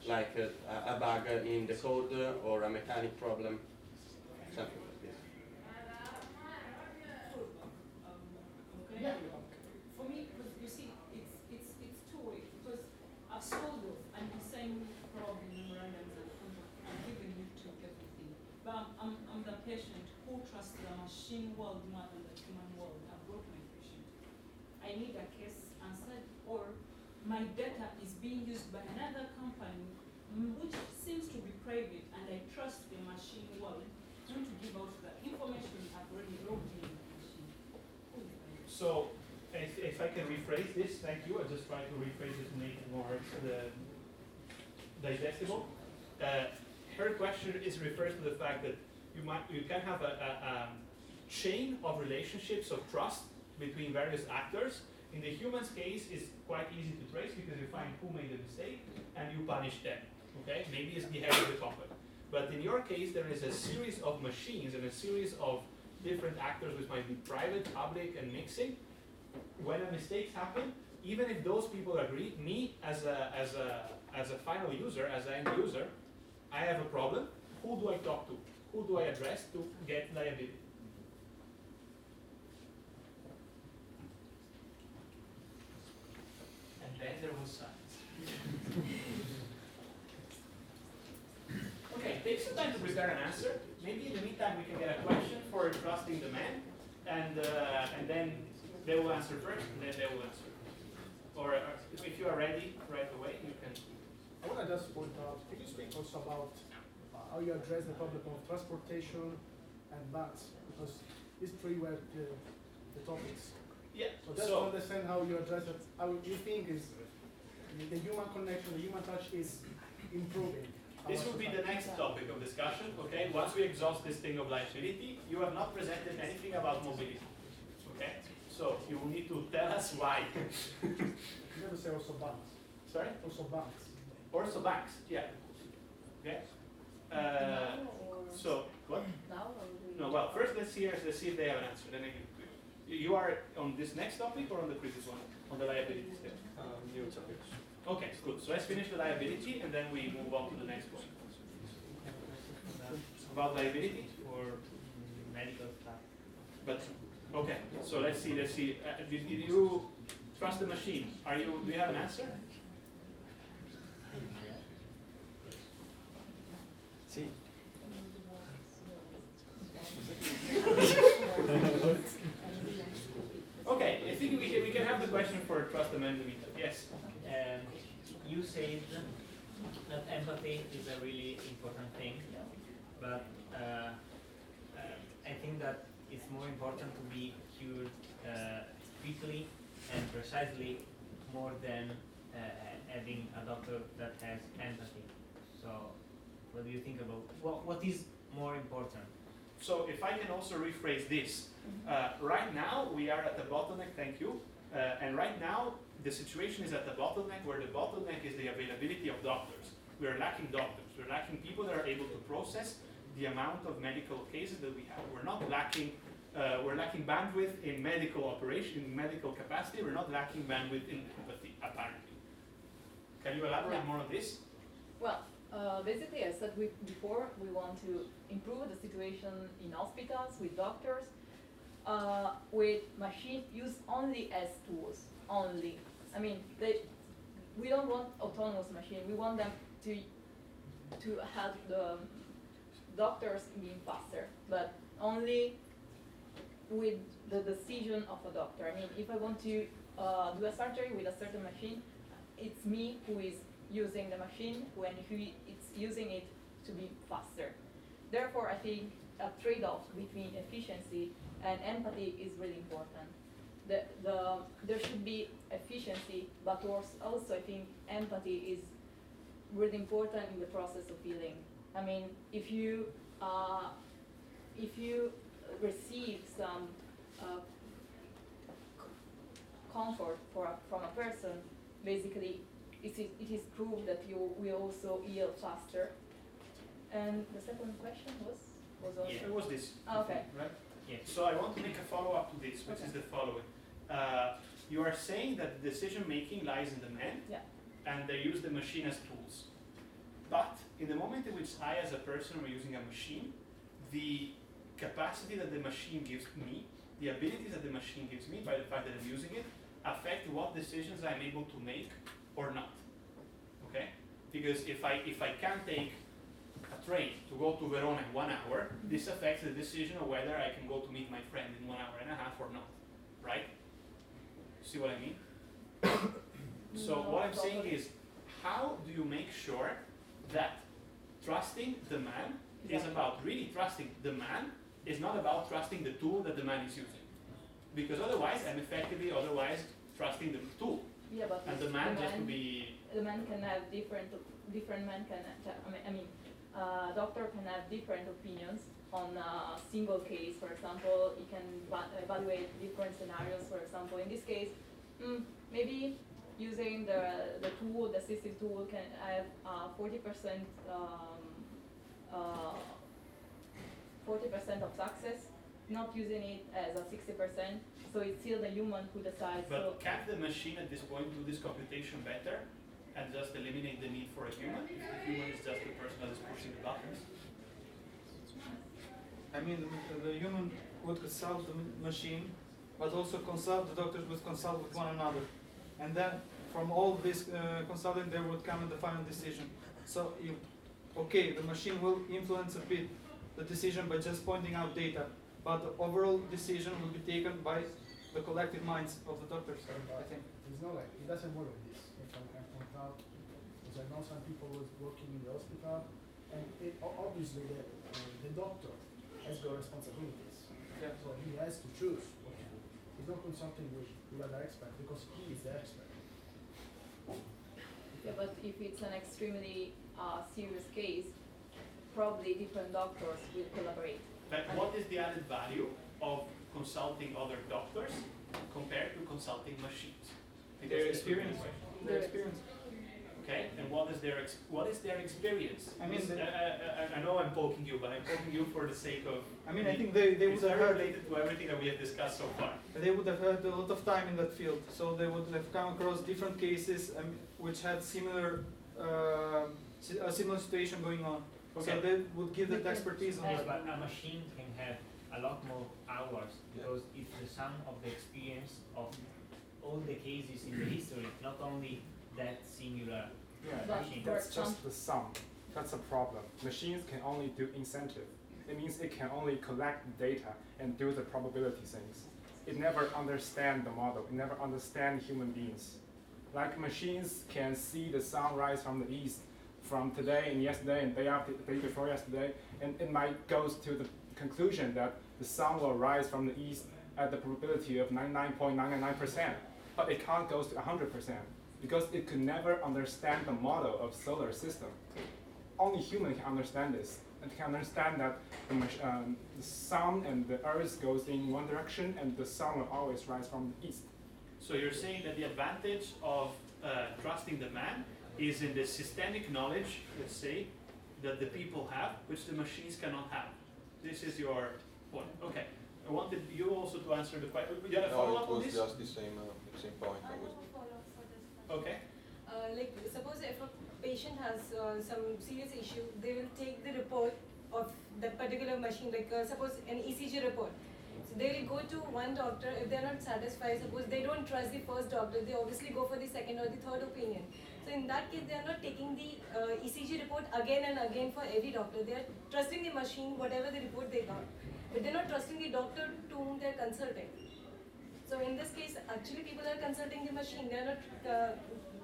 Like a bug in the code or a mechanic problem, something like this. Okay. For me, because you see, it's two-way. Because I've sold off and you're saying probably memorandums and contract. I'm giving you to everything. But I'm the patient who trusts the machine world more than the human world. I've got my patient. I need a case answered, or my data is being used by another company which seems to be private, and I trust the machine world not to give out the information I've already logged in the machine. So, if I can rephrase this, thank you. I'll just try to rephrase it to make it more digestible. Her question refers to the fact that you can have a chain of relationships of trust between various actors. In the human's case, it's quite easy to trace because you find who made the mistake and you punish them. Okay, maybe it's the head of the company. But in your case, there is a series of machines and a series of different actors, which might be private, public, and mixing. When a mistakes happen, even if those people agree, me as a final user, as an end user, I have a problem. Who do I talk to? Who do I address to get liability? And then there was silence. Okay, take some time to prepare an answer. Maybe in the meantime we can get a question for trusting the man, and then they will answer first, and then they will answer. Or if you are ready right away, you can. I want to just point out, can you speak also about how you address the problem of transportation and banks? Because these three were the topics. Yeah. So just to understand how you address it, how you think is the human connection, the human touch is improving. This will be the next topic of discussion, okay? Once we exhaust this thing of liability, you have not presented anything about mobility, okay? So you will need to tell us why. You never say also banks. Sorry? Also banks. Also banks, yeah. Okay. So what? No. Well, first let's see if they have an answer. Then you are on this next topic or on the previous one, on the liability step? New topics. Okay, good. So let's finish the liability and then we move on to the next one. About liability or medical stuff. But okay, so let's see. Did you trust the machine? Do you have an answer? See. Okay, I think we can have the question for trust amendment. Yes. You said that empathy is a really important thing, but I think that it's more important to be cured quickly and precisely more than having a doctor that has empathy. So what do you think about what is more important? So if I can also rephrase this, right now we are at the bottleneck, thank you, and right now the situation is at the bottleneck where the bottleneck is the availability of doctors. We are lacking doctors, we're lacking people that are able to process the amount of medical cases that we have. We're not lacking, we're lacking bandwidth in medical operation, in medical capacity, we're not lacking bandwidth in empathy, apparently. Can you elaborate more on this? Well, basically, I said before, we want to improve the situation in hospitals with doctors, with machines used only as tools, only. I mean, we don't want autonomous machines. We want them to help the doctors being faster, but only with the decision of a doctor. I mean, if I want to do a surgery with a certain machine, it's me who is using the machine when it's using it to be faster. Therefore, I think a trade-off between efficiency and empathy is really important. There should be efficiency, but also I think empathy is really important in the process of healing. I mean, if you receive some comfort from a person, basically it is proved that you will also heal faster. And the second question was also... Yeah, it was this. Okay. Right? Yes. So I want to make a follow-up to this, which is the following. You are saying that decision-making lies in the man, yeah, and they use the machine as tools. But in the moment in which I, as a person, am using a machine, the capacity that the machine gives me, the abilities that the machine gives me by the fact that I'm using it, affect what decisions I'm able to make or not. Okay? Because if I can't take a train to go to Verona in 1 hour, this affects the decision of whether I can go to meet my friend in 1 hour and a half or not. Right? See what I mean? So what I'm saying is, how do you make sure that trusting the man is about really trusting the man, is not about trusting the tool that the man is using? Because otherwise, I'm effectively trusting the tool. Yeah, but and the man just to be... The man can have different men can, doctor can have different opinions on a single case. For example, he can evaluate different scenarios. For example, in this case, maybe using the tool, the assistive tool, can have 40% of success. Not using it as a 60%, so it's still the human who decides. But can't the machine at this point do this computation better and just eliminate the need for a human? If the human is just the person that is pushing the buttons? I mean, the human would consult the machine, but also consult, the doctors would consult with one another. And then from all this consulting, there would come the final decision. So, okay, the machine will influence a bit the decision by just pointing out data, but the overall decision will be taken by the collective minds of the doctors, I think. It's not like, it doesn't work like this. If I can point out, because I know some people was working in the hospital, and obviously the doctor has got responsibilities. Yeah. So he has to choose what to do. He's not consulting with other expert because he is the expert. Yeah, but if it's an extremely serious case, probably different doctors will collaborate. But what is the added value of consulting other doctors compared to consulting machines? Their experience. Their experience. Okay, and what is their experience? I mean, I know I'm poking you, but I'm poking you for the sake of... I mean, I think they would have heard... related to everything that we have discussed so far. They would have had a lot of time in that field, so they would have come across different cases which had similar, a similar situation going on. Okay. So they would give that expertise on that. But a machine can have a lot more hours because it's the sum of the experience of all the cases in the history, not only that singular machine. That's just the sum. That's a problem. Machines can only do incentive. It means it can only collect data and do the probability things. It never understands the model. It never understands human beings. Like machines can see the sun rise from the east from today and yesterday and day after, day before yesterday, and it might go to the conclusion that the sun will rise from the east at the probability of 99.999%, but it can't go to 100% because it could never understand the model of solar system. Only human can understand this, and can understand that the sun and the earth goes in one direction and the sun will always rise from the east. So you're saying that the advantage of trusting the man is in the systemic knowledge, let's say, that the people have, which the machines cannot have. This is your point. Okay. I wanted you also to answer the question. You had a follow-up on this? No, it was just the same point. I have a follow-up for this. Okay. Like, suppose if a patient has some serious issue, they will take the report of that particular machine, like suppose an ECG report. So they will go to one doctor. If they are not satisfied, suppose they don't trust the first doctor, they obviously go for the second or the third opinion. So in that case, they are not taking the ECG report again and again for every doctor. They are trusting the machine, whatever the report they got. But they are not trusting the doctor to whom they are consulting. So in this case, actually people are consulting the machine. They are not.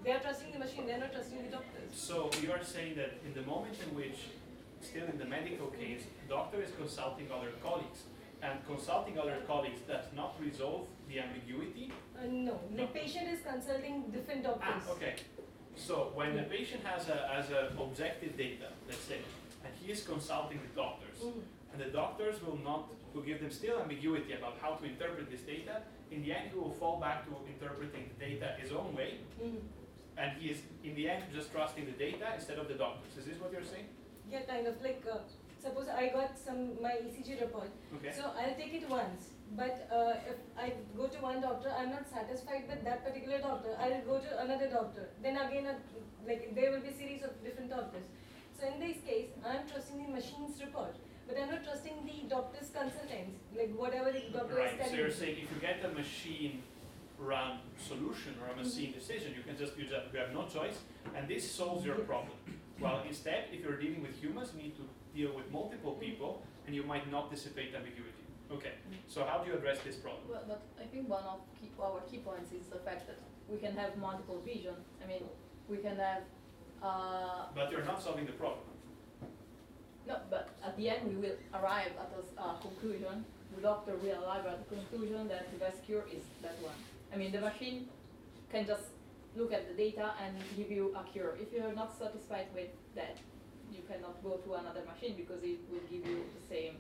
They are trusting the machine. They are not trusting the doctors. So you are saying that in the moment in which, still in the medical case, doctor is consulting other colleagues, and consulting other colleagues does not resolve the ambiguity? No, the patient is consulting different doctors. Okay. So when the patient has a objective data, let's say, and he is consulting the doctors, and the doctors will give them still ambiguity about how to interpret this data, in the end he will fall back to interpreting the data his own way, and he is in the end just trusting the data instead of the doctors. Is this what you're saying? Yeah, kind of like, suppose I got my ECG report, Okay. so I'll take it once. But if I go to one doctor, I'm not satisfied with that particular doctor, I'll go to another doctor. Then again, like there will be a series of different doctors. So in this case, I'm trusting the machine's report, but I'm not trusting the doctor's consultants, like whatever the doctor is Right. telling So you're me. saying if you get a machine-run solution or a machine decision, you have no choice, and this solves your problem. Well, instead, if you're dealing with humans, you need to deal with multiple people, and you might not dissipate ambiguity. Okay, so how do you address this problem? Well, but I think one of our key points is the fact that we can have multiple vision. I mean, we can have. But you're not solving the problem. No, but at the end we will arrive at a conclusion. The doctor will arrive at the conclusion that the best cure is that one. I mean, the machine can just look at the data and give you a cure. If you're not satisfied with that, you cannot go to another machine because it will give you the same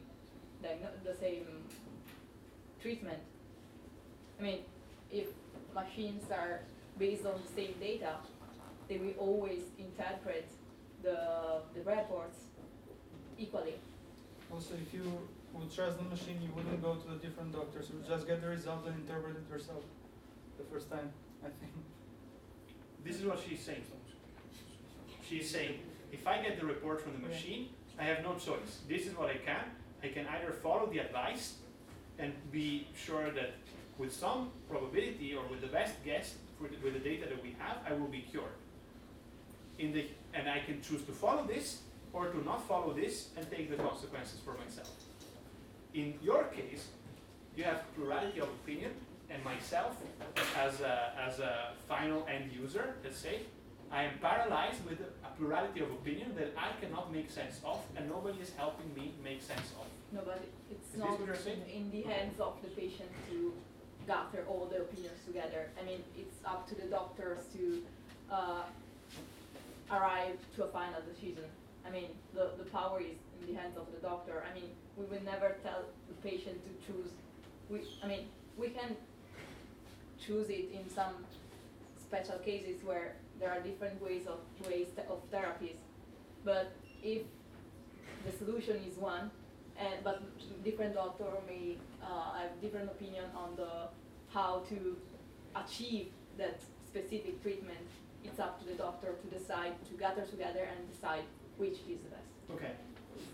treatment. I mean, if machines are based on the same data, they will always interpret the reports equally. Also, if you would trust the machine, you wouldn't go to the different doctors. You would just get the result and interpret it yourself the first time, I think. This is what she's saying. She's saying, if I get the report from the machine, I have no choice. This is what I can. I can either follow the advice and be sure that with some probability or with the best guess with the data that we have, I will be cured. And I can choose to follow this or to not follow this and take the consequences for myself. In your case, you have plurality of opinion, and myself as a final end user, let's say, I am paralyzed with a plurality of opinion that I cannot make sense of, and nobody is helping me make sense of. No, but it's Is not this what you're saying? in the hands of the patient to gather all the opinions together. I mean, it's up to the doctors to arrive to a final decision. I mean, the power is in the hands of the doctor. I mean, we will never tell the patient to choose. We can choose it in some special cases where there are different ways of therapies. But if the solution is one, but different doctor may have different opinion on how to achieve that specific treatment, it's up to the doctor to decide, to gather together and decide which is the best. Okay.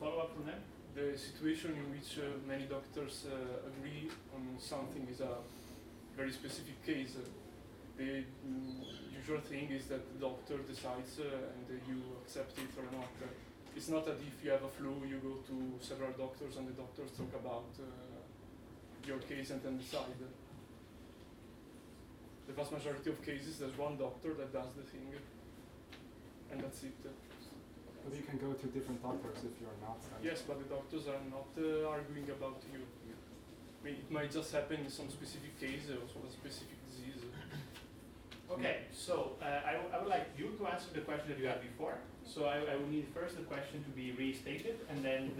Follow up from them? The situation in which many doctors agree on something is a very specific case. The usual thing is that the doctor decides and you accept it or not. It's not that if you have a flu, you go to several doctors and the doctors talk about your case and then decide. The vast majority of cases, there's one doctor that does the thing, and that's it. But you can go to different doctors if you're not satisfied. Yes, but the doctors are not arguing about you. I mean, it might just happen in some specific case or some specific disease. Okay, so I would like you to answer the question that you had before. So I will need first the question to be restated, and then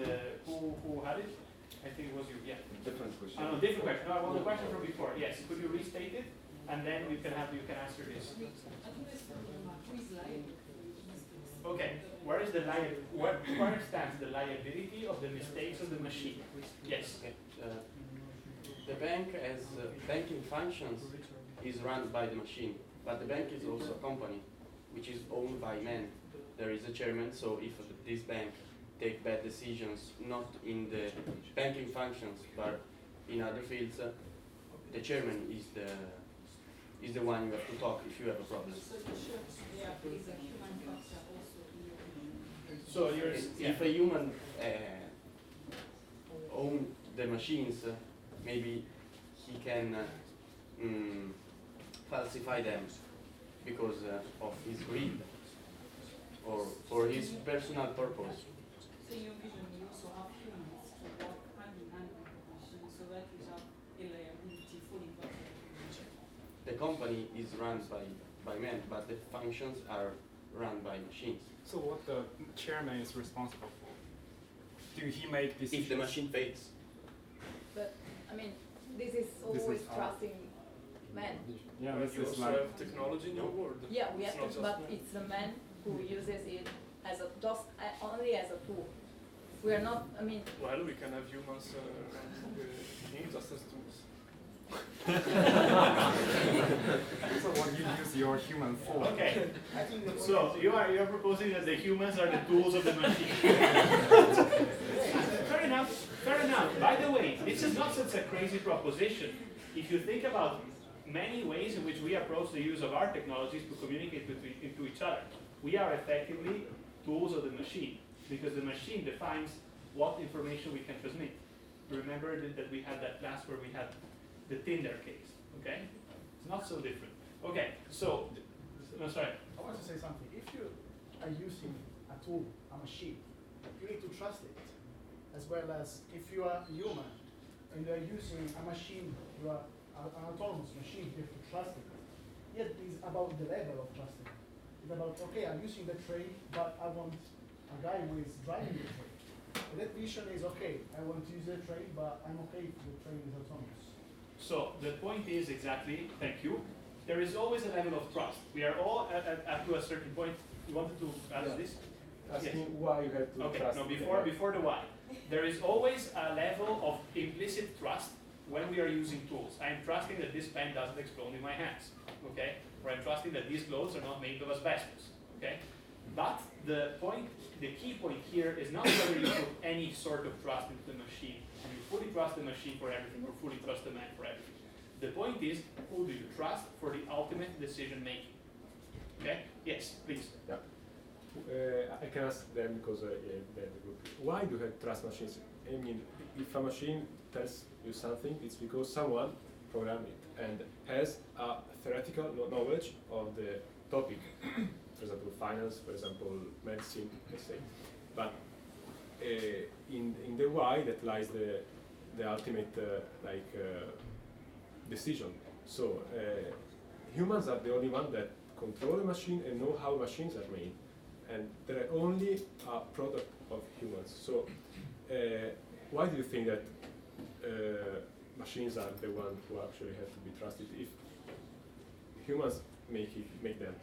who had it? I think it was you. Yeah. Different question. No, different question. No, I want the question from before. Yes. Could you restate it, and then you can answer this. Okay. Where stands the liability of the mistakes of the machine? Yes. Okay. The bank as banking functions is run by the machine, but the bank is also a company which is owned by men. There is a chairman, so if this bank take bad decisions, not in the banking functions, but in other fields, the chairman is the one you have to talk if you have a problem. So the church there is a human factor also in your So if a human own the machines, maybe he can falsify them because of his greed or for his personal purpose. So you envision you also have humans to work hand in hand with the machine so that you have a liability full inverted information. The company is run by men, but the functions are run by machines. So what the chairman is responsible for? Do he make decisions? If the machine fails. But I mean, this is always trusting men. Yeah, But this you is also like have technology in your world. Yeah, we It's have not to, just but men. it's the man who uses it as a just only as a tool. We are not. I mean, Well, we can have humans running just as tools. so what you use your human for? Okay. I think the So you are proposing that the humans are the tools of the machine. Fair enough. Fair enough. By the way, this is not such a crazy proposition. If you think about many ways in which we approach the use of our technologies to communicate to each other, we are effectively tools of the machine because the machine defines what information we can transmit. Remember that we had that class where we had the Tinder case. Okay, it's not so different. Okay, so no, sorry. I want to say something. If you are using a tool, a machine, you need to trust it. As well as if you are human and you are using a machine, you are an autonomous machine, you have to trust it. Yet it's about the level of trusting. It's about, okay, I'm using the train, but I want a guy who is driving the train. And that vision is, okay, I want to use the train, but I'm okay if the train is autonomous. So the point is exactly, thank you, there is always a level of trust. We are all up to a certain point. You wanted to ask this? Asking Yes. why you have to Okay, trust. no, before the why. There is always a level of implicit trust when we are using tools. I am trusting that this pen doesn't explode in my hands, okay? Or I'm trusting that these clothes are not made of asbestos, okay? But the key point here is not whether you put any sort of trust into the machine, and you fully trust the machine for everything, or fully trust the man for everything. The point is, who do you trust for the ultimate decision making? Okay? Yes, please. Yeah. I can ask them because the group. Why do you have trust machines? I mean, if a machine tells you something, it's because someone programmed it and has a theoretical knowledge of the topic. For example, finance, for example, medicine, let's say. But in the why that lies the ultimate decision. So humans are the only one that control a machine and know how machines are made, and they're only a product of humans. So why do you think that machines are the ones who actually have to be trusted if humans make them?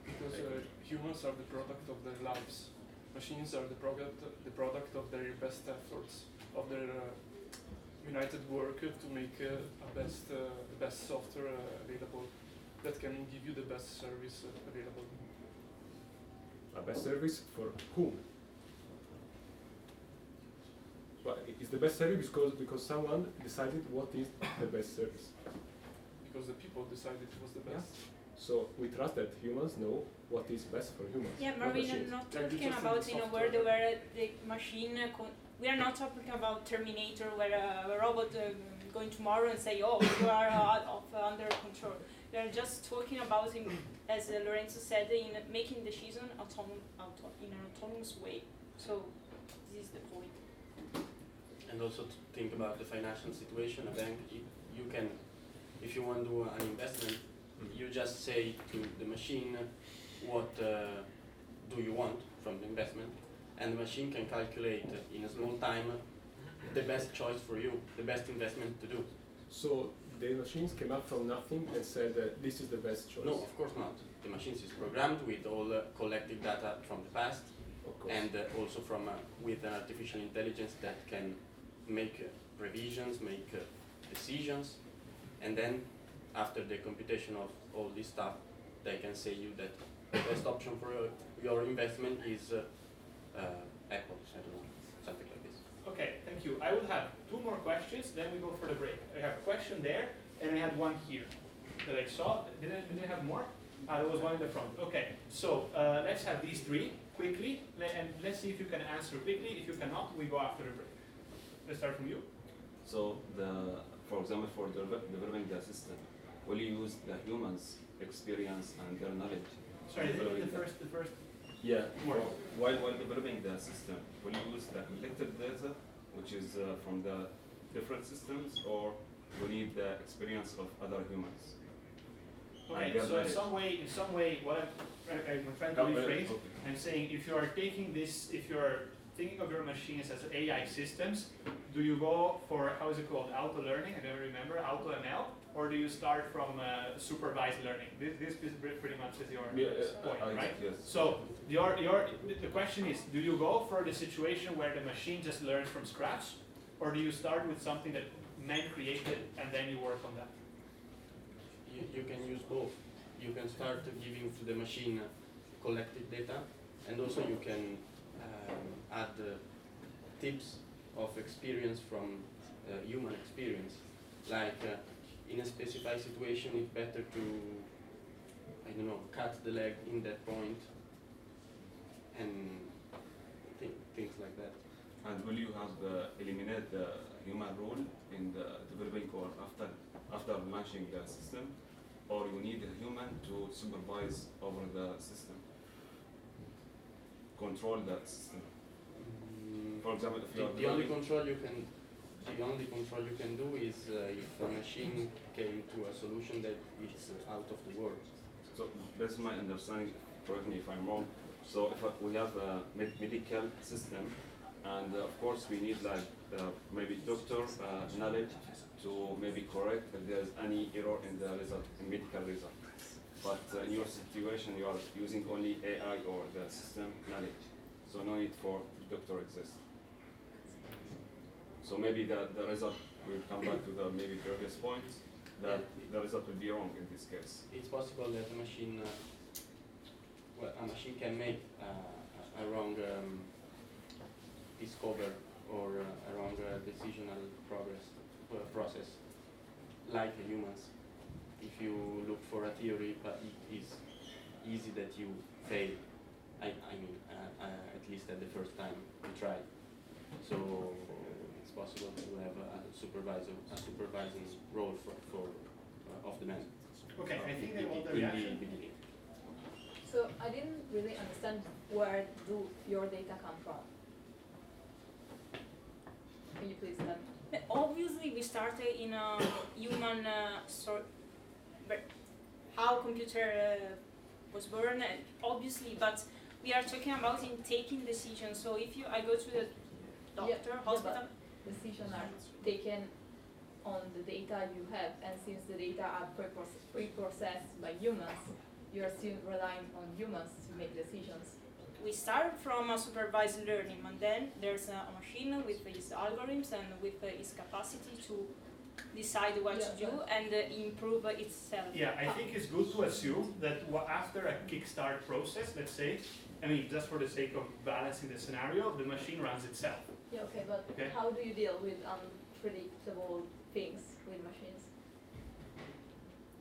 Because humans are the product of their lives. Machines are the product of their best efforts, of their united work to make the best software available that can give you the best service available. A best service for whom? Well, it's the best service because someone decided what is the best service. Because the people decided it was the best. Yeah. So we trust that humans know what is best for humans. Yeah, not but we're machines. not talking about in a world where the machine. We are not talking about Terminator, where a robot going tomorrow and say, "Oh, you are under control." We are just talking about, as Lorenzo said, in making decisions in an autonomous way. So this is the point. And also to think about the financial situation. A bank, you can, if you want to do an investment, you just say to the machine what do you want from the investment, and the machine can calculate in a small time the best choice for you, the best investment to do. So the machines came up from nothing and said that this is the best choice? No, of course not. The machines is programmed with all collected data from the past, and also from with an artificial intelligence that can make revisions, make decisions, and then after the computation of all this stuff, they can say you that the best option for your investment is Apple, I don't know, something like this. Okay, thank you. I will have two more questions, then we go for the break. I have a question there, and I had one here that I saw. Did I have more? There was one in the front. Okay, so let's have these three quickly, and let's see if you can answer quickly. If you cannot, we go after the break. Let's start from you. So, for example, for developing the system, will you use the humans' experience and their knowledge? Sorry, Developing the first. Yeah, More. while developing the system, will you use the collected data, which is from the different systems, or will you need the experience of other humans? Okay, And their so in knowledge? some way, what I'm trying to rephrase, I'm saying if you are taking this, if you're thinking of your machines as AI systems, do you go for, how is it called, auto learning? I never remember, auto ML, or do you start from supervised learning? This pretty much is your point, right? Yes. So the question is, do you go for the situation where the machine just learns from scratch, or do you start with something that man created and then you work on that? You can use both. You can start giving to the machine collected data, and also you can add tips of experience from human experience. Like in a specified situation, it's better to, I don't know, cut the leg in that point, and things like that. And will you have eliminate the human role in the developing or after launching the system, or you need a human to supervise over the system, control that system? For example, if you are the only control you can do is if a machine came to a solution that is out of the world. So that's my understanding. Correct me if I'm wrong. So if we have a medical system, and of course we need like maybe doctor knowledge to maybe correct if there's any error in the result, in medical result. But in your situation, you are using only AI or the system knowledge, so no need for doctor exist. So maybe the result will come back to the maybe previous point, that the result will be wrong in this case. It's possible that a machine can make a wrong discover or a wrong decisional process, like humans. If you look for a theory, but it is easy that you fail. I mean, at least at the first time you try. So it's possible to have a supervising role for of the man. Okay, I think they want the in the reaction. beginning. So I didn't really understand where do your data come from. Can you please tell me? Obviously, we started in a human but how computer was born, obviously, but we are talking about in taking decisions. So if I go to the doctor, hospital, decisions are taken on the data you have, and since the data are pre-processed by humans, you are still relying on humans to make decisions. we start from a supervised learning, and then there's a machine with its algorithms and with its capacity to decide what to do and improve itself. Yeah, I think it's good to assume that after a kickstart process, let's say, I mean, just for the sake of balancing the scenario, the machine runs itself. Yeah, okay, but how do you deal with unpredictable things with machines?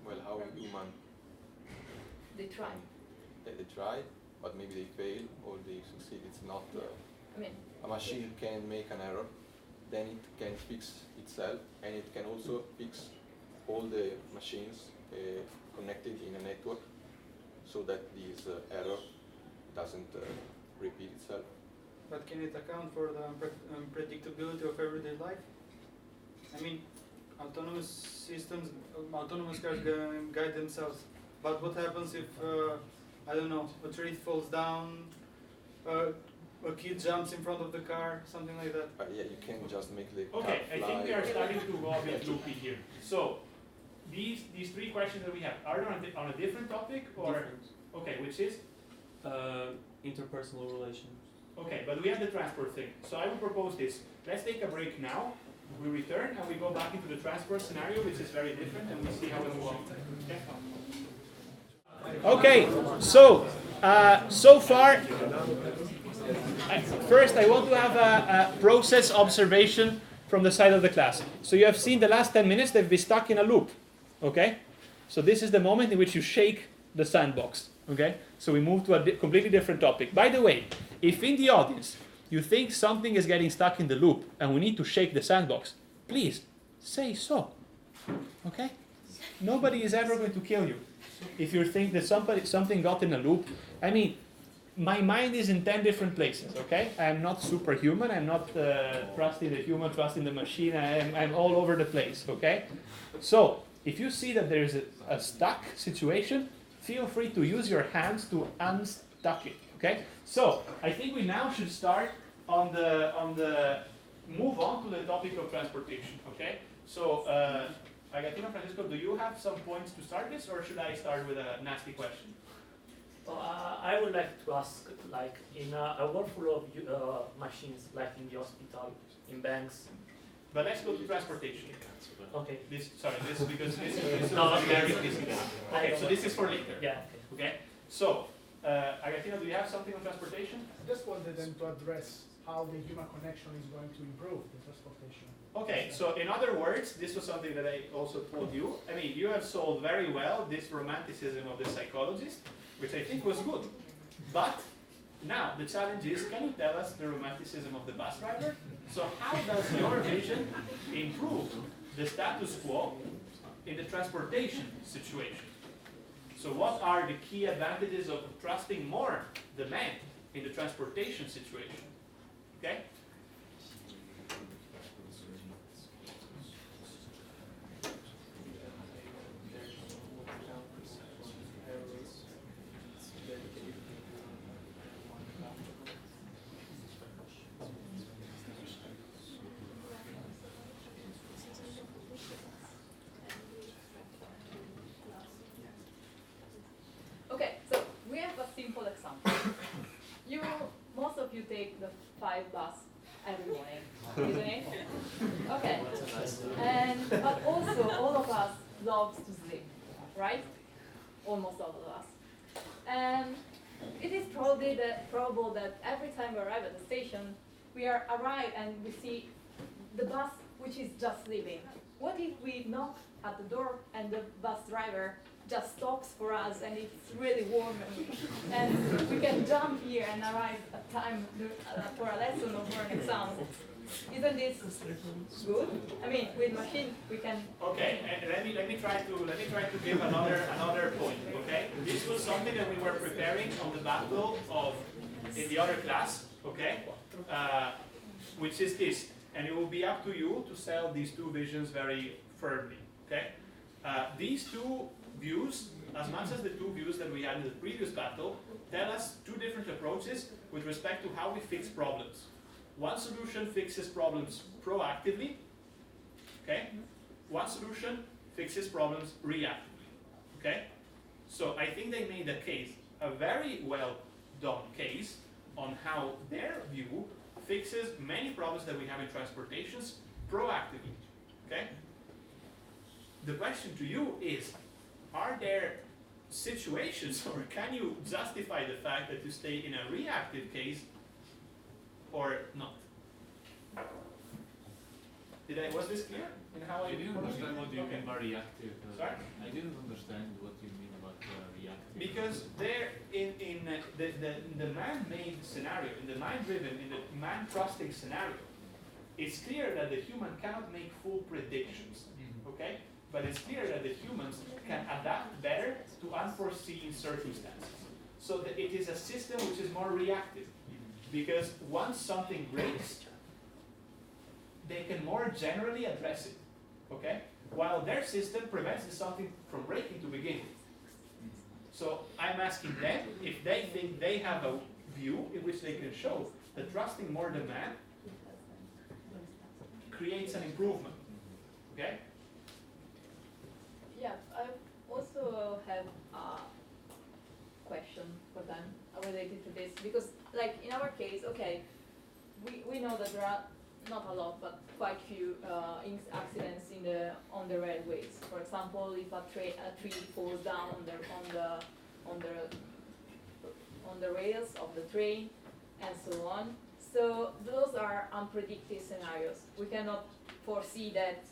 Well, how human? They try. They try, but maybe they fail or they succeed. It's not. I mean, a machine can make an error, then it can fix itself, and it can also fix all the machines connected in a network, so that this error doesn't repeat itself. But can it account for the unpredictability of everyday life? I mean, autonomous systems, autonomous cars guide themselves. But what happens if, I don't know, a tree falls down, a kid jumps in front of the car, something like that? Yeah, you can just make the Okay, car fly. I think we are starting to go a bit loopy here. So, these three questions that we have, are they on a different topic or? Different. Okay, which is? Interpersonal relations. Okay, but we have the transport thing. So I would propose this. Let's take a break now. We return and we go back into the transport scenario, which is very different, and we see how it will Okay, so so far, first I want to have a process observation from the side of the class. So you have seen the last 10 minutes, they've been stuck in a loop, okay? So this is the moment in which you shake the sandbox, okay? So we move to a completely different topic. By the way, if in the audience you think something is getting stuck in the loop and we need to shake the sandbox, please say so, okay? nobody is ever going to kill you. If you think that something got in a loop, I mean, my mind is in 10 different places, okay? I'm not superhuman, I'm not trusting the human, trusting the machine, I'm all over the place, okay? So, if you see that there is a stuck situation, feel free to use your hands to unstuck it, okay? So, I think we now should start move on to the topic of transportation, okay? So, Agatino, Francisco, do you have some points to start this, or should I start with a nasty question? I would like to ask, like, in a world full of machines, like in the hospital, in banks. But let's go to transportation. Okay. This because this is No, very okay. difficult. Okay, so this is for later. Yeah. Okay. So, Agatino, do you have something on transportation? I just wanted them to address how the human connection is going to improve the transportation. Okay, so in other words, this was something that I also told you. I mean, you have sold very well this romanticism of the psychologist, which I think was good. But now the challenge is, can you tell us the romanticism of the bus driver? So how does your vision improve the status quo in the transportation situation? So what are the key advantages of trusting more the man in the transportation situation? Okay? Okay, so we have a simple example. Most of you take the 5 bus every morning, isn't it? Okay. But also, all of us love to sleep, right? Almost all of us. And it is probable that every time we arrive at the station, we arrive and we see the bus which is just leaving. What if we knock at the door and the bus driver just stops for us and it's really warm and we can jump here and arrive at time for a lesson or for an exam? Isn't this good? I mean, with machine we can. Okay, and let me try to give another point. Okay, this was something that we were preparing on the battle of in the other class. Okay, which is this, and it will be up to you to sell these two visions very firmly. Okay, these two views, as much as the two views that we had in the previous battle, tell us two different approaches with respect to how we fix problems. One solution fixes problems proactively, okay? One solution fixes problems reactively, okay? So I think they made a case, a very well done case, on how their view fixes many problems that we have in transportations proactively, okay? The question to you is, are there situations, or can you justify the fact that you stay in a reactive case or not? Was this clear in how I didn't understand what you mean by reactive. Sorry? I didn't understand what you mean about reactive. Because there, in the man-made scenario, in the man-driven, in the man-trusting scenario, it's clear that the human cannot make full predictions, okay? But it's clear that the humans can adapt better to unforeseen circumstances. So that it is a system which is more reactive. Because once something breaks, they can more generally address it, okay? While their system prevents something from breaking to begin with. So I'm asking them if they think they have a view in which they can show that trusting more the man creates an improvement, okay? Yeah, I also have a question for them related to this, because like in our case, okay, we know that there are not a lot, but quite few accidents on the railways. For example, if a tree falls down on the rails of the train, and so on. So those are unpredicted scenarios. We cannot foresee that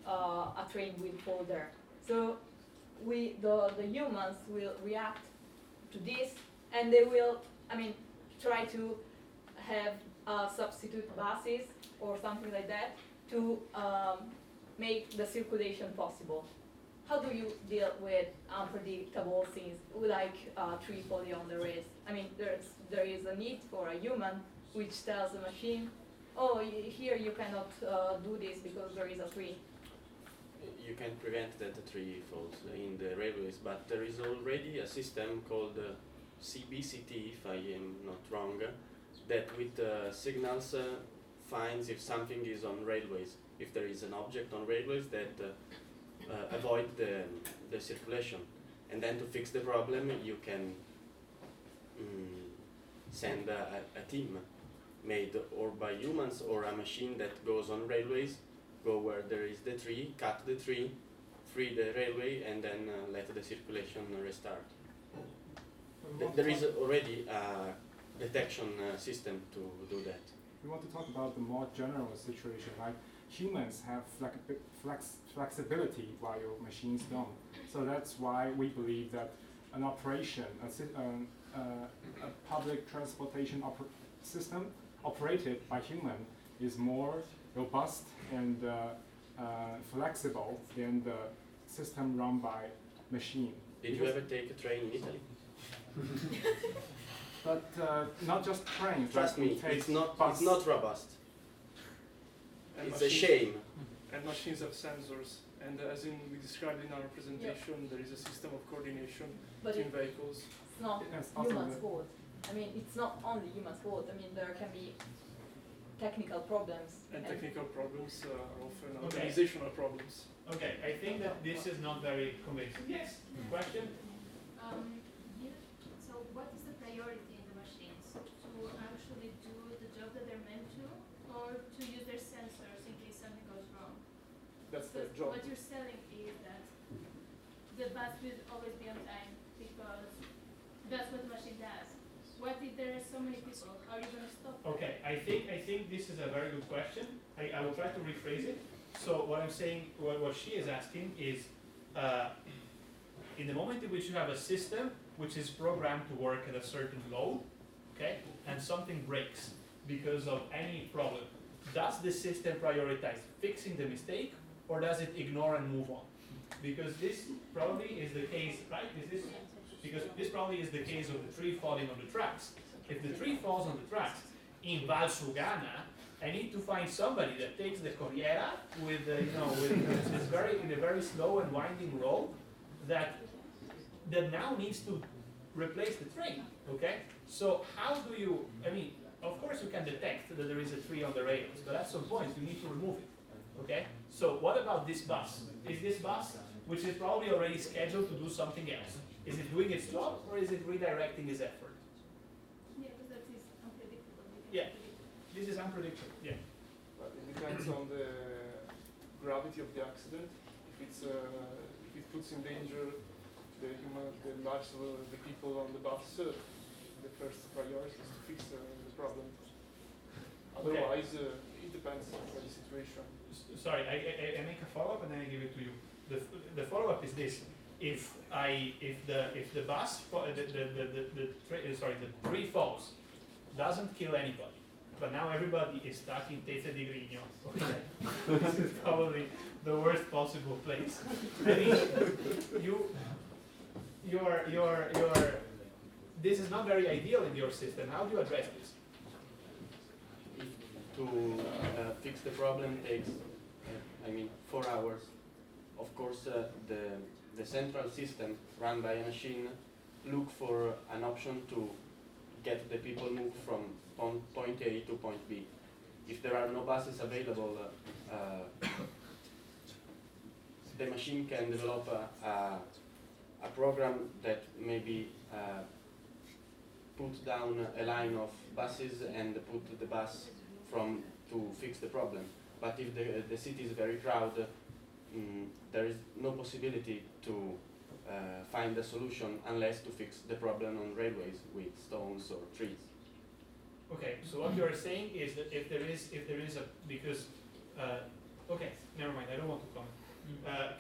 a train will fall there. So the humans will react to this, and they will, try to have substitute buses or something like that to make the circulation possible. how do you deal with unpredictable things like tree falling on the rails? I mean, there is a need for a human which tells the machine, oh, here you cannot do this because there is a tree. You can prevent that the tree falls in the railways, but there is already a system called CBCT, if I am not wrong, that with signals finds if something is on railways, if there is an object on railways that avoid the circulation. And then to fix the problem, you can send a team made or by humans or a machine that goes on railways, go where there is the tree, cut the tree, free the railway, and then let the circulation restart. There is already a detection system to do that. We want to talk about the more general situation, like humans have flexibility while machines don't. So that's why we believe that an operation, a public transportation system operated by human is more robust and flexible than the system run by machine. Did you ever take a train in Italy? But not just trains. Trust me, it's not robust. And it's a shame. And machines have sensors, and as we described in our presentation, there is a system of coordination between vehicles. It's not human's fault. I mean, it's not only human's fault. I mean, there can be technical problems. And technical problems are often organizational problems. Okay, I think that this is not very convincing. Yes, question? So what is the priority in the machines? To actually do the job that they're meant to, or to use their sensors in case something goes wrong? That's the job. What you're selling is that the bus will always be on time because that's what the machine does. What if there are so many people? How are you going to stop that? Okay, I think this is a very good question. I will try to rephrase it. So what I'm saying, what she is asking is, in the moment in which you have a system which is programmed to work at a certain load, okay, and something breaks because of any problem, does the system prioritize fixing the mistake, or does it ignore and move on? Because this probably is the case, right? Because this probably is the case of the tree falling on the tracks. If the tree falls on the tracks in Val Sugana, I need to find somebody that takes the Corriera with, with this in a very slow and winding road that now needs to replace the train. Okay. So how do you? I mean, of course you can detect that there is a tree on the rails, but at some point you need to remove it. Okay. So what about this bus? Is this bus, which is probably already scheduled to do something else, is it doing its job or is it redirecting its effort? Yeah, because that is unpredictable. Yeah, this is unpredictable. Yeah. But it depends on the gravity of the accident. If it puts in danger the lives of the people on the bus, the first priority is to fix the problem. Otherwise, it depends on the situation. Sorry, I make a follow-up and then I give it to you. The follow-up is this: if the bus the tree falls, doesn't kill anybody, but now everybody is stuck in Tese di Grigno. Okay, this is probably the worst possible place. I mean, this is not very ideal in your system. How do you address this? To fix the problem takes, 4 hours. Of course, the central system run by a machine look for an option to get the people moved from point A to point B. If there are no buses available, the machine can develop a program that maybe put down a line of buses and put the bus to fix the problem. But if the city is very crowded, there is no possibility to find a solution unless to fix the problem on railways with stones or trees. Okay, so what you are saying is that if there is a okay, never mind. I don't want to comment.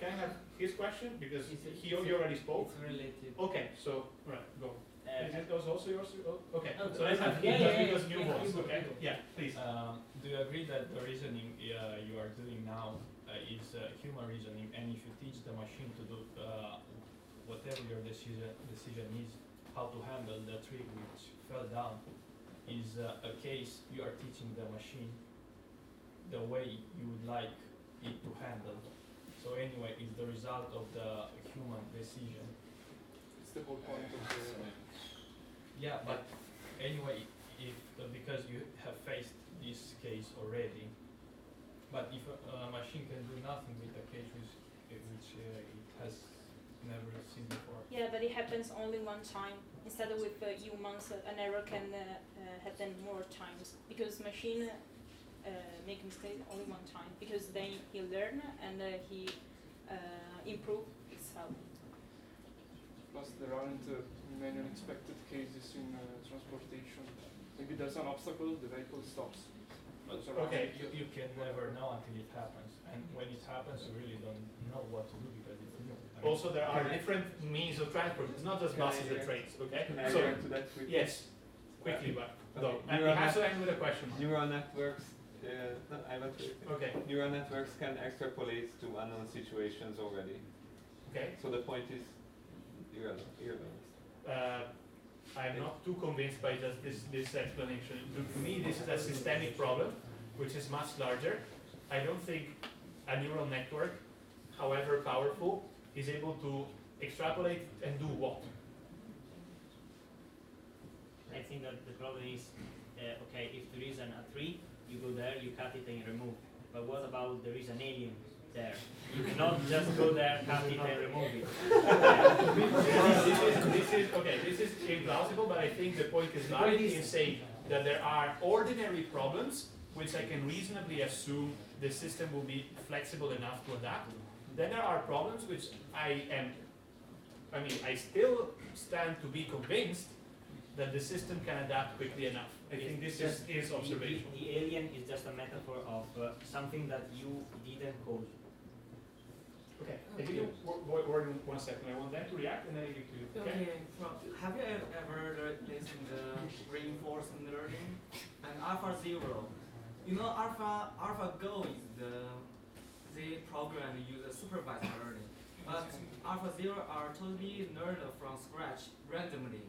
Can I have his question because he already spoke? It's related. Okay, so right, go. Is it also yours? Oh, okay, No, so let's have because new voice. Okay, yeah, please. Do you agree that the reasoning you are doing now is is human reasoning, and if you teach the machine to do whatever your decision is, how to handle the tree which fell down, is a case you are teaching the machine the way you would like it to handle. So anyway, it's the result of the human decision. It's the whole point of the... Yeah, but anyway, if because you have faced this case already, but if a machine can do nothing with a case which it has never seen before. Yeah, but it happens only one time. Instead of with humans, an error can happen more times because machine make mistake only one time because then he learn and he improve itself. Plus there aren't many unexpected cases in transportation. Maybe there's an obstacle, the vehicle stops. Okay, you can never know until it happens, and when it happens you really don't know what to do because it's new. Also, there are different means of transport. It's not just buses and trains, okay? Can I So, react to that quickly? yes, quickly, but go. Okay. And we have to end with a question. Neural networks, no, I want to. Okay. Neural networks can extrapolate to unknown situations already. Okay. So the point is irrelevant. I'm not too convinced by just this explanation. To me, this is a systemic problem, which is much larger. I don't think a neural network, however powerful, is able to extrapolate and do what? I think that the problem is, okay, if there is a tree, you go there, you cut it and you remove. But what about there is an alien there? You cannot just go there, cut it and remove it. This is implausible, but I think the point is valid in saying that there are ordinary problems which I can reasonably assume the system will be flexible enough to adapt. Then there are problems which I still stand to be convinced that the system can adapt quickly enough. I think this is observational. The alien is just a metaphor of something that you didn't cause. Okay, I give you word in 1 second. I want them to react and then I give to you. Okay, have you ever listened to reinforcement learning and AlphaZero? You know, AlphaGo is the program uses supervised learning, but AlphaZero are totally learned from scratch randomly,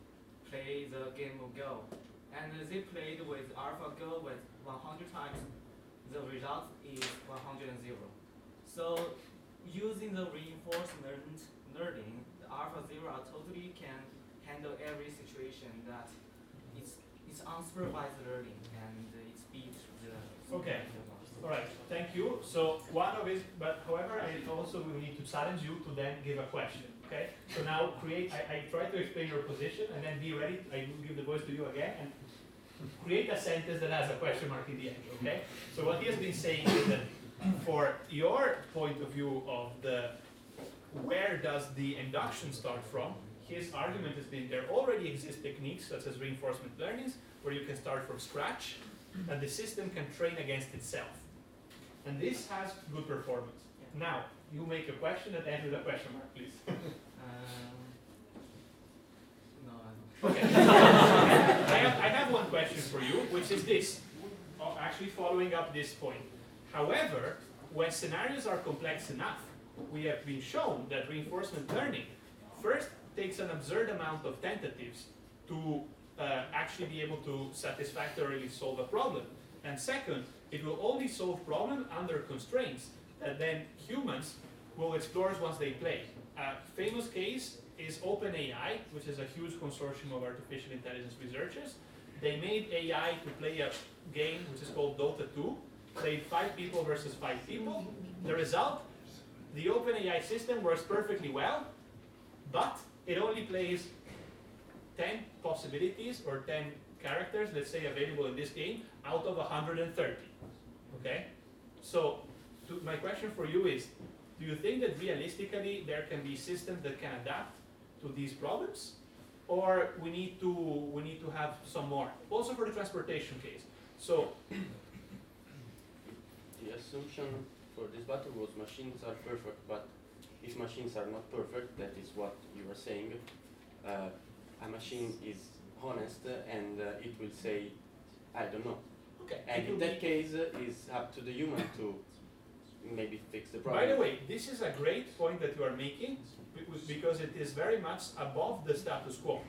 play the game of Go, and they played with AlphaGo with 100 times. The result is 100 and 0. So using the reinforcement learning, the AlphaZero totally can handle every situation that it's unsupervised learning and it beats the. Okay. All right. Thank you. So one of it, but however, I also will need to challenge you to then give a question. Okay. So now I try to explain your position and then be ready. I will give the voice to you again and create a sentence that has a question mark in the end. Okay. So what he has been saying is that for your point of view of where does the induction start from, his argument has been there already exist techniques such as reinforcement learnings where you can start from scratch and the system can train against itself. And this has good performance. Yeah. Now, you make a question and end with a question mark, please. No, I don't. Okay. I have one question for you, which is this, actually following up this point. However, when scenarios are complex enough, we have been shown that reinforcement learning first takes an absurd amount of tentatives to actually be able to satisfactorily solve a problem. And second, it will only solve problem under constraints that then humans will explore once they play. A famous case is OpenAI, which is a huge consortium of artificial intelligence researchers. They made AI to play a game which is called Dota 2. Played 5 people versus 5 people. The result, the OpenAI system works perfectly well, but it only plays 10 possibilities or 10 characters, let's say, available in this game out of 130. Okay? So my question for you is, do you think that realistically there can be systems that can adapt to these problems? Or we need to have some more? Also for the transportation case. So the assumption for this battle was machines are perfect, but if machines are not perfect, that is what you were saying, a machine is honest and it will say, I don't know. Okay. And in that case, it's up to the human to make maybe fix the problem. By the way, this is a great point that you are making because it is very much above the status quo.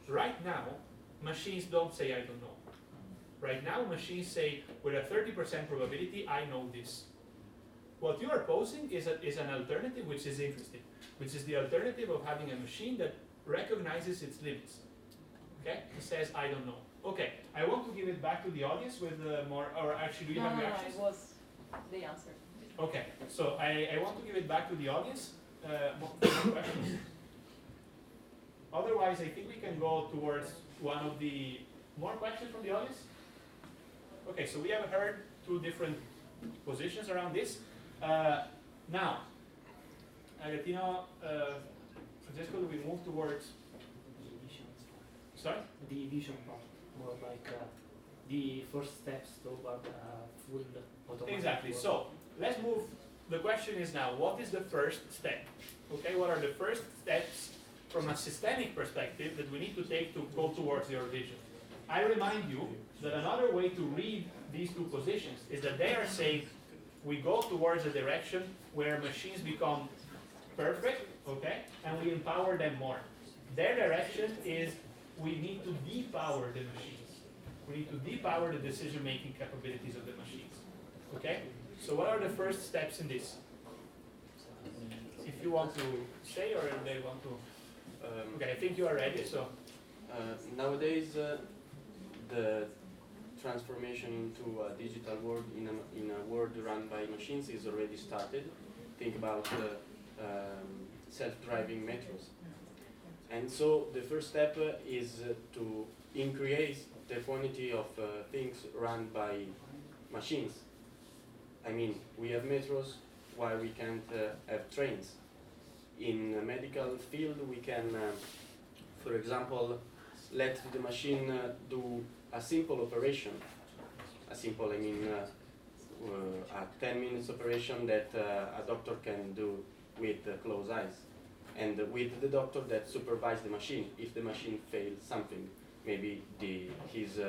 Right now, machines don't say I don't know. Right now, machines say with a 30% probability, I know this. What you are posing is an alternative which is interesting, which is the alternative of having a machine that recognizes its limits. Okay? It says I don't know. Okay, I want to give it back to the audience with more, or actually, do you have reactions? it was the answer. Okay, so I want to give it back to the audience. More questions? Otherwise, I think we can go towards one of the more questions from the audience. Okay, so we have heard two different positions around this. Now, Agostino, Francesco, do we move towards? Sorry? The vision part, more like the first steps toward full automatic. Exactly. So let's move. The question is now, what is the first step? Okay, what are the first steps from a systemic perspective that we need to take to go towards your vision? I remind you that another way to read these two positions is that they are saying we go towards a direction where machines become perfect, okay, and we empower them more. Their direction is we need to depower the machines. We need to depower the decision-making capabilities of the machines, okay? So what are the first steps in this? If you want to say or they want to... okay, I think you are ready, so... Nowadays, the transformation into a digital world in a world run by machines is already started. Think about self-driving metros. And so the first step is to increase the quantity of things run by machines. I mean, we have metros, why we can't have trains? In the medical field, we can, for example, let the machine do a simple operation. A simple, I mean, a 10 minutes operation that a doctor can do with closed eyes. And with the doctor that supervise the machine. If the machine fails something, maybe his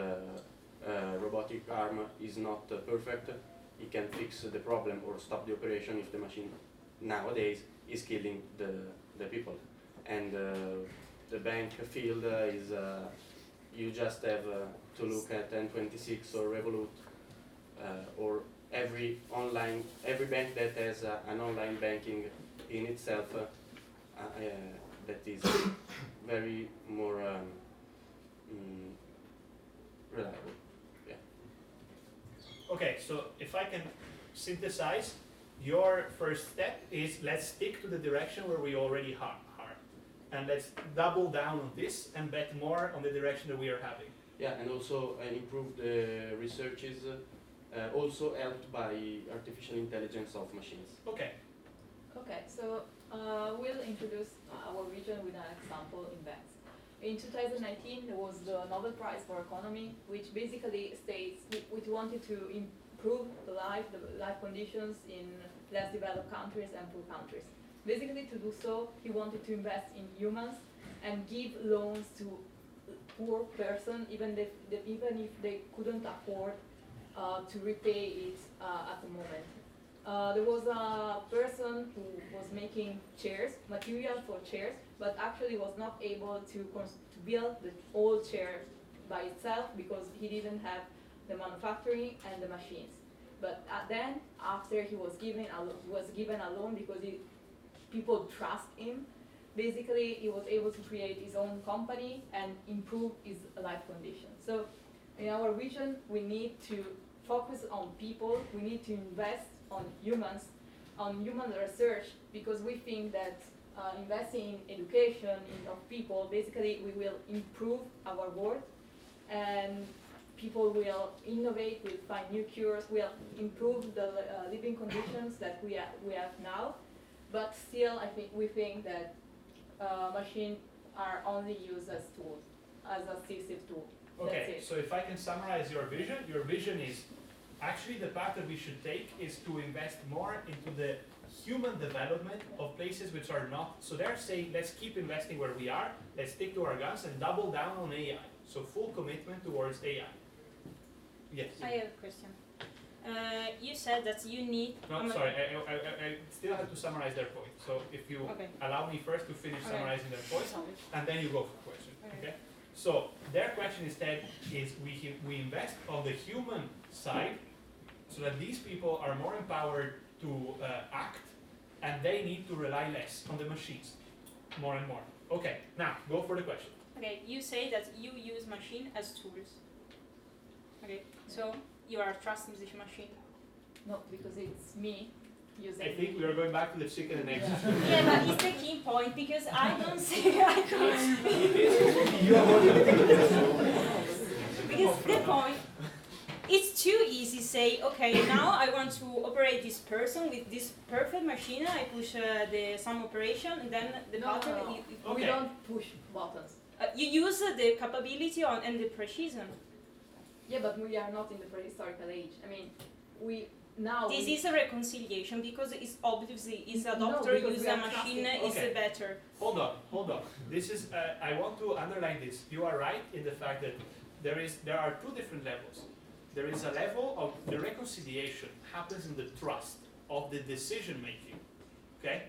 robotic arm is not perfect, he can fix the problem or stop the operation if the machine nowadays is killing the people. And the bank field is, you just have to look at N26 or Revolut or every bank that has an online banking in itself that is very more reliable. Yeah. Okay, so if I can synthesize, your first step is let's stick to the direction where we already are. And let's double down on this and bet more on the direction that we are having. Yeah, and also improve the researches also helped by artificial intelligence of machines. Okay. Okay, so we'll introduce our vision with an example in banks. In 2019, there was the Nobel Prize for Economy, which basically states we wanted to improve the life conditions in less developed countries and poor countries. Basically, to do so, he wanted to invest in humans and give loans to poor person, even if they couldn't afford to repay it at the moment. There was a person who was making chairs, material for chairs, but actually was not able to build the whole chair by itself because he didn't have the manufacturing and the machines. But then, after he was given a loan because people trust him, basically he was able to create his own company and improve his life conditions. So in our vision, we need to focus on people, we need to invest on humans, on human research, because we think that investing in education of people, basically we will improve our world and people will innovate, will find new cures, will improve the living conditions that we have now. But still, we think that machines are only used as tools, as a assistive tool. Okay, so if I can summarize your vision is actually the path that we should take is to invest more into the human development of places which are not. So they're saying, let's keep investing where we are, let's stick to our guns and double down on AI. So full commitment towards AI. Yes. I have a question. You said that you need. No, sorry, I still have to summarize their point. So if you allow me first to finish summarizing their point, and then you go for question. Okay. So their question instead is we invest on the human side so that these people are more empowered to act, and they need to rely less on the machines, more and more. Okay, now go for the question. Okay, you say that you use machine as tools. Okay, so you are trusting this machine. Not because it's me using. I think we are going back to the chicken and egg. Yeah, but it's the key point because I don't say I don't. Because the point, it's too easy. Say, okay, now I want to operate this person with this perfect machine. I push some operation, and then the button. No. We don't push buttons. You use the capability and the precision. Yeah, but we are not in the prehistorical age. I mean, This is a reconciliation because it's obviously a doctor use a machine is better. Hold on. This is I want to underline this. You are right in the fact that there are two different levels. There is a level of the reconciliation happens in the trust of the decision making. Okay?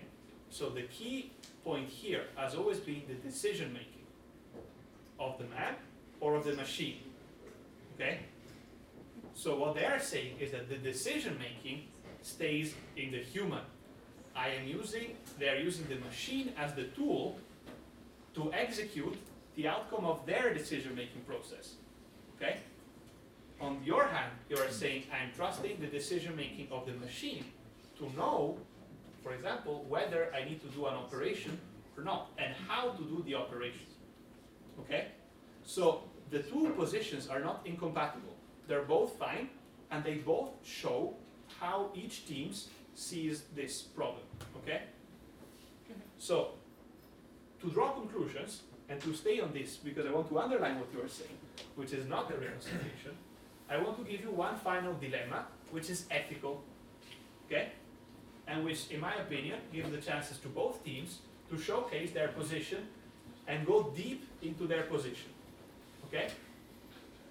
So the key point here has always been the decision making of the man or of the machine. Okay? So what they are saying is that the decision making stays in the human. They are using the machine as the tool to execute the outcome of their decision making process. Okay? On your hand, you are saying, I'm trusting the decision making of the machine to know, for example, whether I need to do an operation or not, and how to do the operation. Okay? So the two positions are not incompatible. They're both fine, and they both show how each team sees this problem. Okay? So, to draw conclusions, and to stay on this, because I want to underline what you are saying, which is not a reconciliation, I want to give you one final dilemma, which is ethical, okay? And which, in my opinion, gives the chances to both teams to showcase their position and go deep into their position, okay?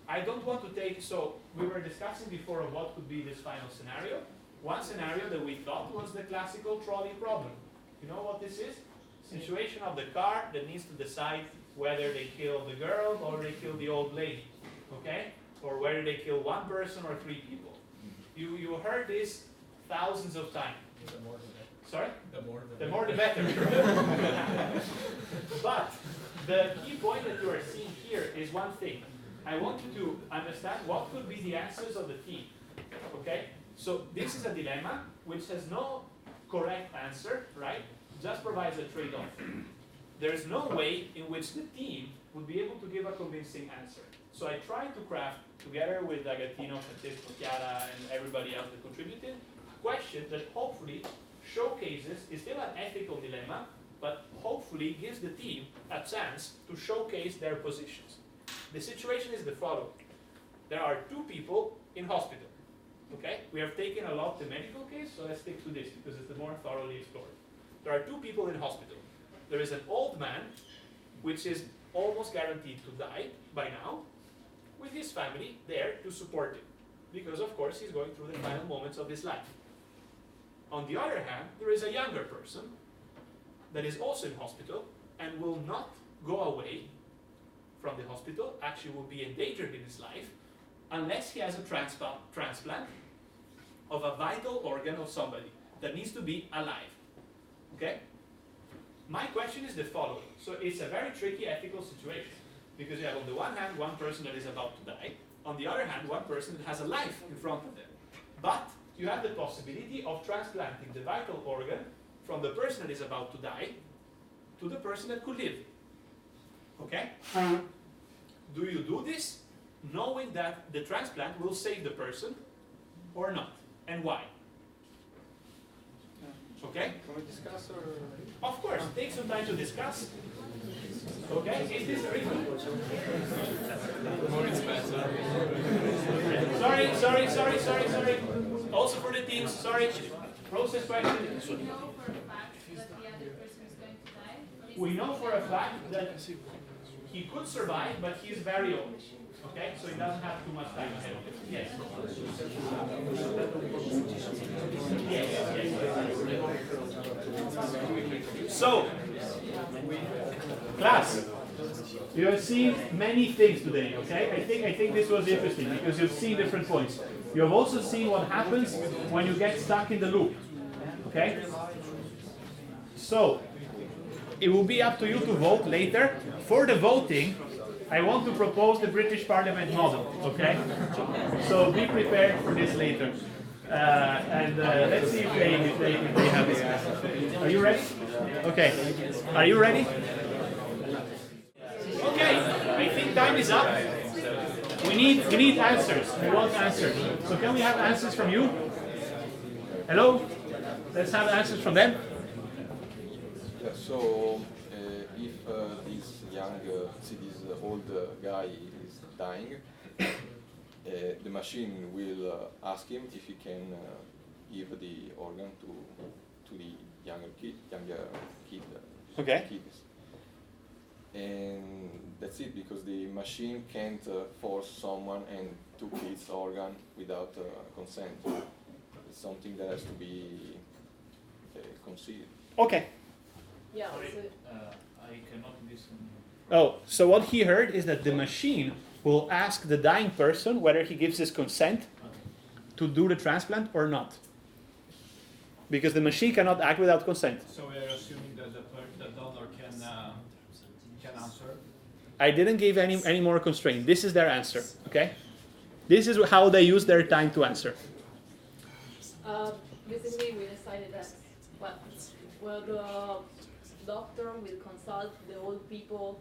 I don't want to take, so we were discussing before of what could be this final scenario. One scenario that we thought was the classical trolley problem. You know what this is? Situation of the car that needs to decide whether they kill the girl or they kill the old lady, okay? Or whether they kill one person or three people. You heard this thousands of times. The more the better. Sorry? The more the better. But the key point that you are seeing here is one thing. I want you to understand what could be the answers of the team. Okay? So this is a dilemma which has no correct answer, right? Just provides a trade-off. There is no way in which the team would be able to give a convincing answer. So I tried to craft, together with Agatino, Francesco, Chiara, and everybody else that contributed, a question that hopefully showcases, is still an ethical dilemma, but hopefully gives the team a chance to showcase their positions. The situation is the following. There are two people in hospital. Okay? We have taken a lot the medical case, so let's stick to this because it's the more thoroughly explored. There are two people in hospital. There is an old man, which is almost guaranteed to die by now, with his family there to support him. Because of course he's going through the final moments of his life. On the other hand, there is a younger person that is also in hospital and will not go away from the hospital, actually will be endangered in his life, unless he has a transplant of a vital organ of somebody that needs to be alive. Okay? My question is the following. So it's a very tricky ethical situation because you have on the one hand one person that is about to die, on the other hand one person that has a life in front of them. But you have the possibility of transplanting the vital organ from the person that is about to die to the person that could live. Okay? Do you do this knowing that the transplant will save the person or not? And why? Okay? Can we discuss or? Of course, take some time to discuss. Okay? Is this reason? Sorry. Also for the teams, sorry. Process question. We know for a fact that he could survive, but he is very old. Okay, so he doesn't have too much time ahead of him. Yes. So, class, you have seen many things today, okay? I think this was interesting because you've seen different points. You have also seen what happens when you get stuck in the loop, okay? So, it will be up to you to vote later. For the voting, I want to propose the British Parliament model, okay? So be prepared for this later. Let's see if they have this. Are you ready? Okay. Are you ready? Okay. I think time is up. We need answers. We want answers. So can we have answers from you? Hello? Let's have answers from them. Yeah, so if this young, this old guy is dying, the machine will ask him if he can give the organ to the younger kid. Okay. Kids. And that's it, because the machine can't force someone and to kids organ without consent. It's something that has to be considered. Okay. Yeah. I cannot listen. Oh, so what he heard is that the machine will ask the dying person whether he gives his consent to do the transplant or not. Because the machine cannot act without consent. So we are assuming that the donor can answer? I didn't give any more constraint. This is their answer, okay? This is how they use their time to answer. Basically, we decided that well, the doctor will consult the old people,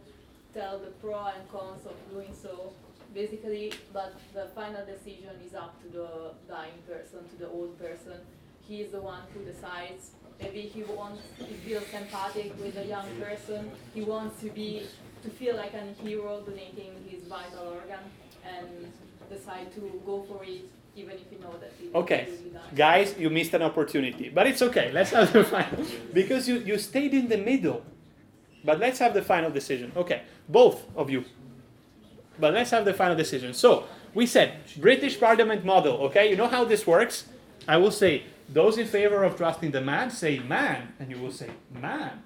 tell the pros and cons of doing so, basically, but the final decision is up to the dying person, to the old person. He is the one who decides. Maybe he feels empathic with the young person. He wants to feel like a hero donating his vital organ and decide to go for it, even if you know that he Okay, will die. guys, you missed an opportunity. But it's okay, let's have the final. Because you stayed in the middle. But let's have the final decision. Okay, both of you. But let's have the final decision. So, we said, British Parliament model, okay? You know how this works? I will say, those in favor of trusting the man, say man. And you will say, man.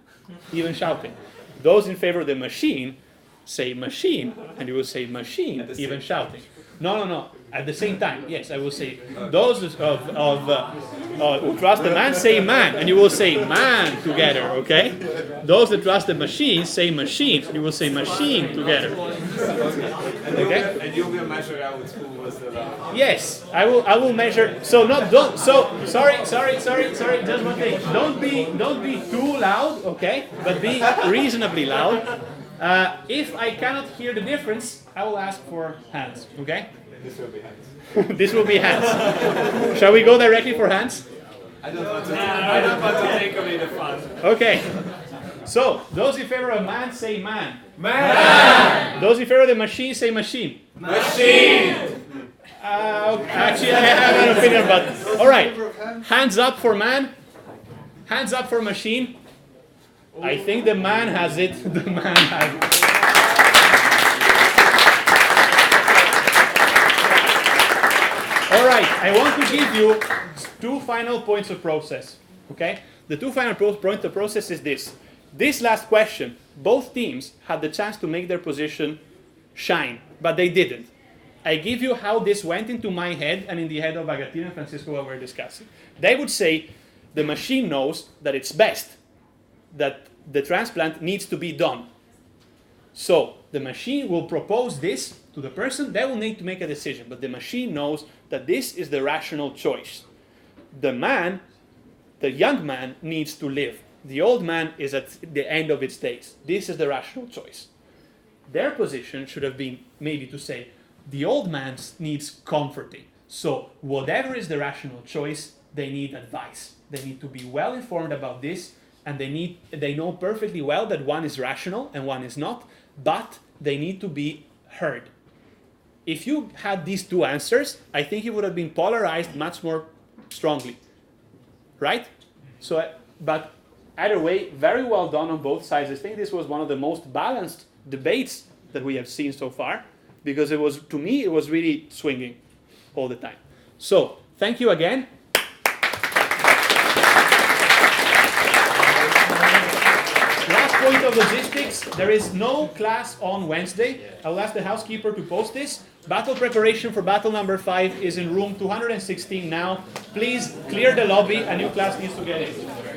Even shouting. Those in favor of the machine, say machine. And you will say machine, even shouting. No. At the same time, yes, I will say, those who trust the man, say man. And you will say man together, okay? Those that trust the machine, say machine. You will say machine together. Okay? And you will measure out who was the last. Yes, I will measure. So sorry, just one thing. Don't be too loud, okay? But be reasonably loud. If I cannot hear the difference, I will ask for hands, okay? This will be hands. This will be hands. Shall we go directly for hands? I don't want to take away the fun. Okay. So, those in favor of man, say man. Man! Those in favor of the machine, say machine. Machine! Actually, I have an opinion, but alright. Hands up for man. Hands up for machine. I think the man has it. The man has it. Alright, I want to give you 2 final points of process. Okay? The 2 final points of process is this. This last question, both teams had the chance to make their position shine, but they didn't. I give you how this went into my head and in the head of Agatina and Francisco while we're discussing. They would say the machine knows that it's best, that the transplant needs to be done. So the machine will propose this to the person. They will need to make a decision, but the machine knows that this is the rational choice. The young man needs to live. The old man is at the end of its days. This is the rational choice. Their position should have been maybe to say, the old man needs comforting. So whatever is the rational choice, they need advice. They need to be well informed about this, and they know perfectly well that one is rational and one is not, but they need to be heard. If you had these 2 answers, I think it would have been polarized much more strongly. Right? So, but either way, very well done on both sides. I think this was one of the most balanced debates that we have seen so far. because to me, it was really swinging all the time. So, thank you again. Last point of logistics, there is no class on Wednesday. I'll ask the housekeeper to post this. Battle preparation for battle number 5 is in room 216 now. Please clear the lobby, a new class needs to get in.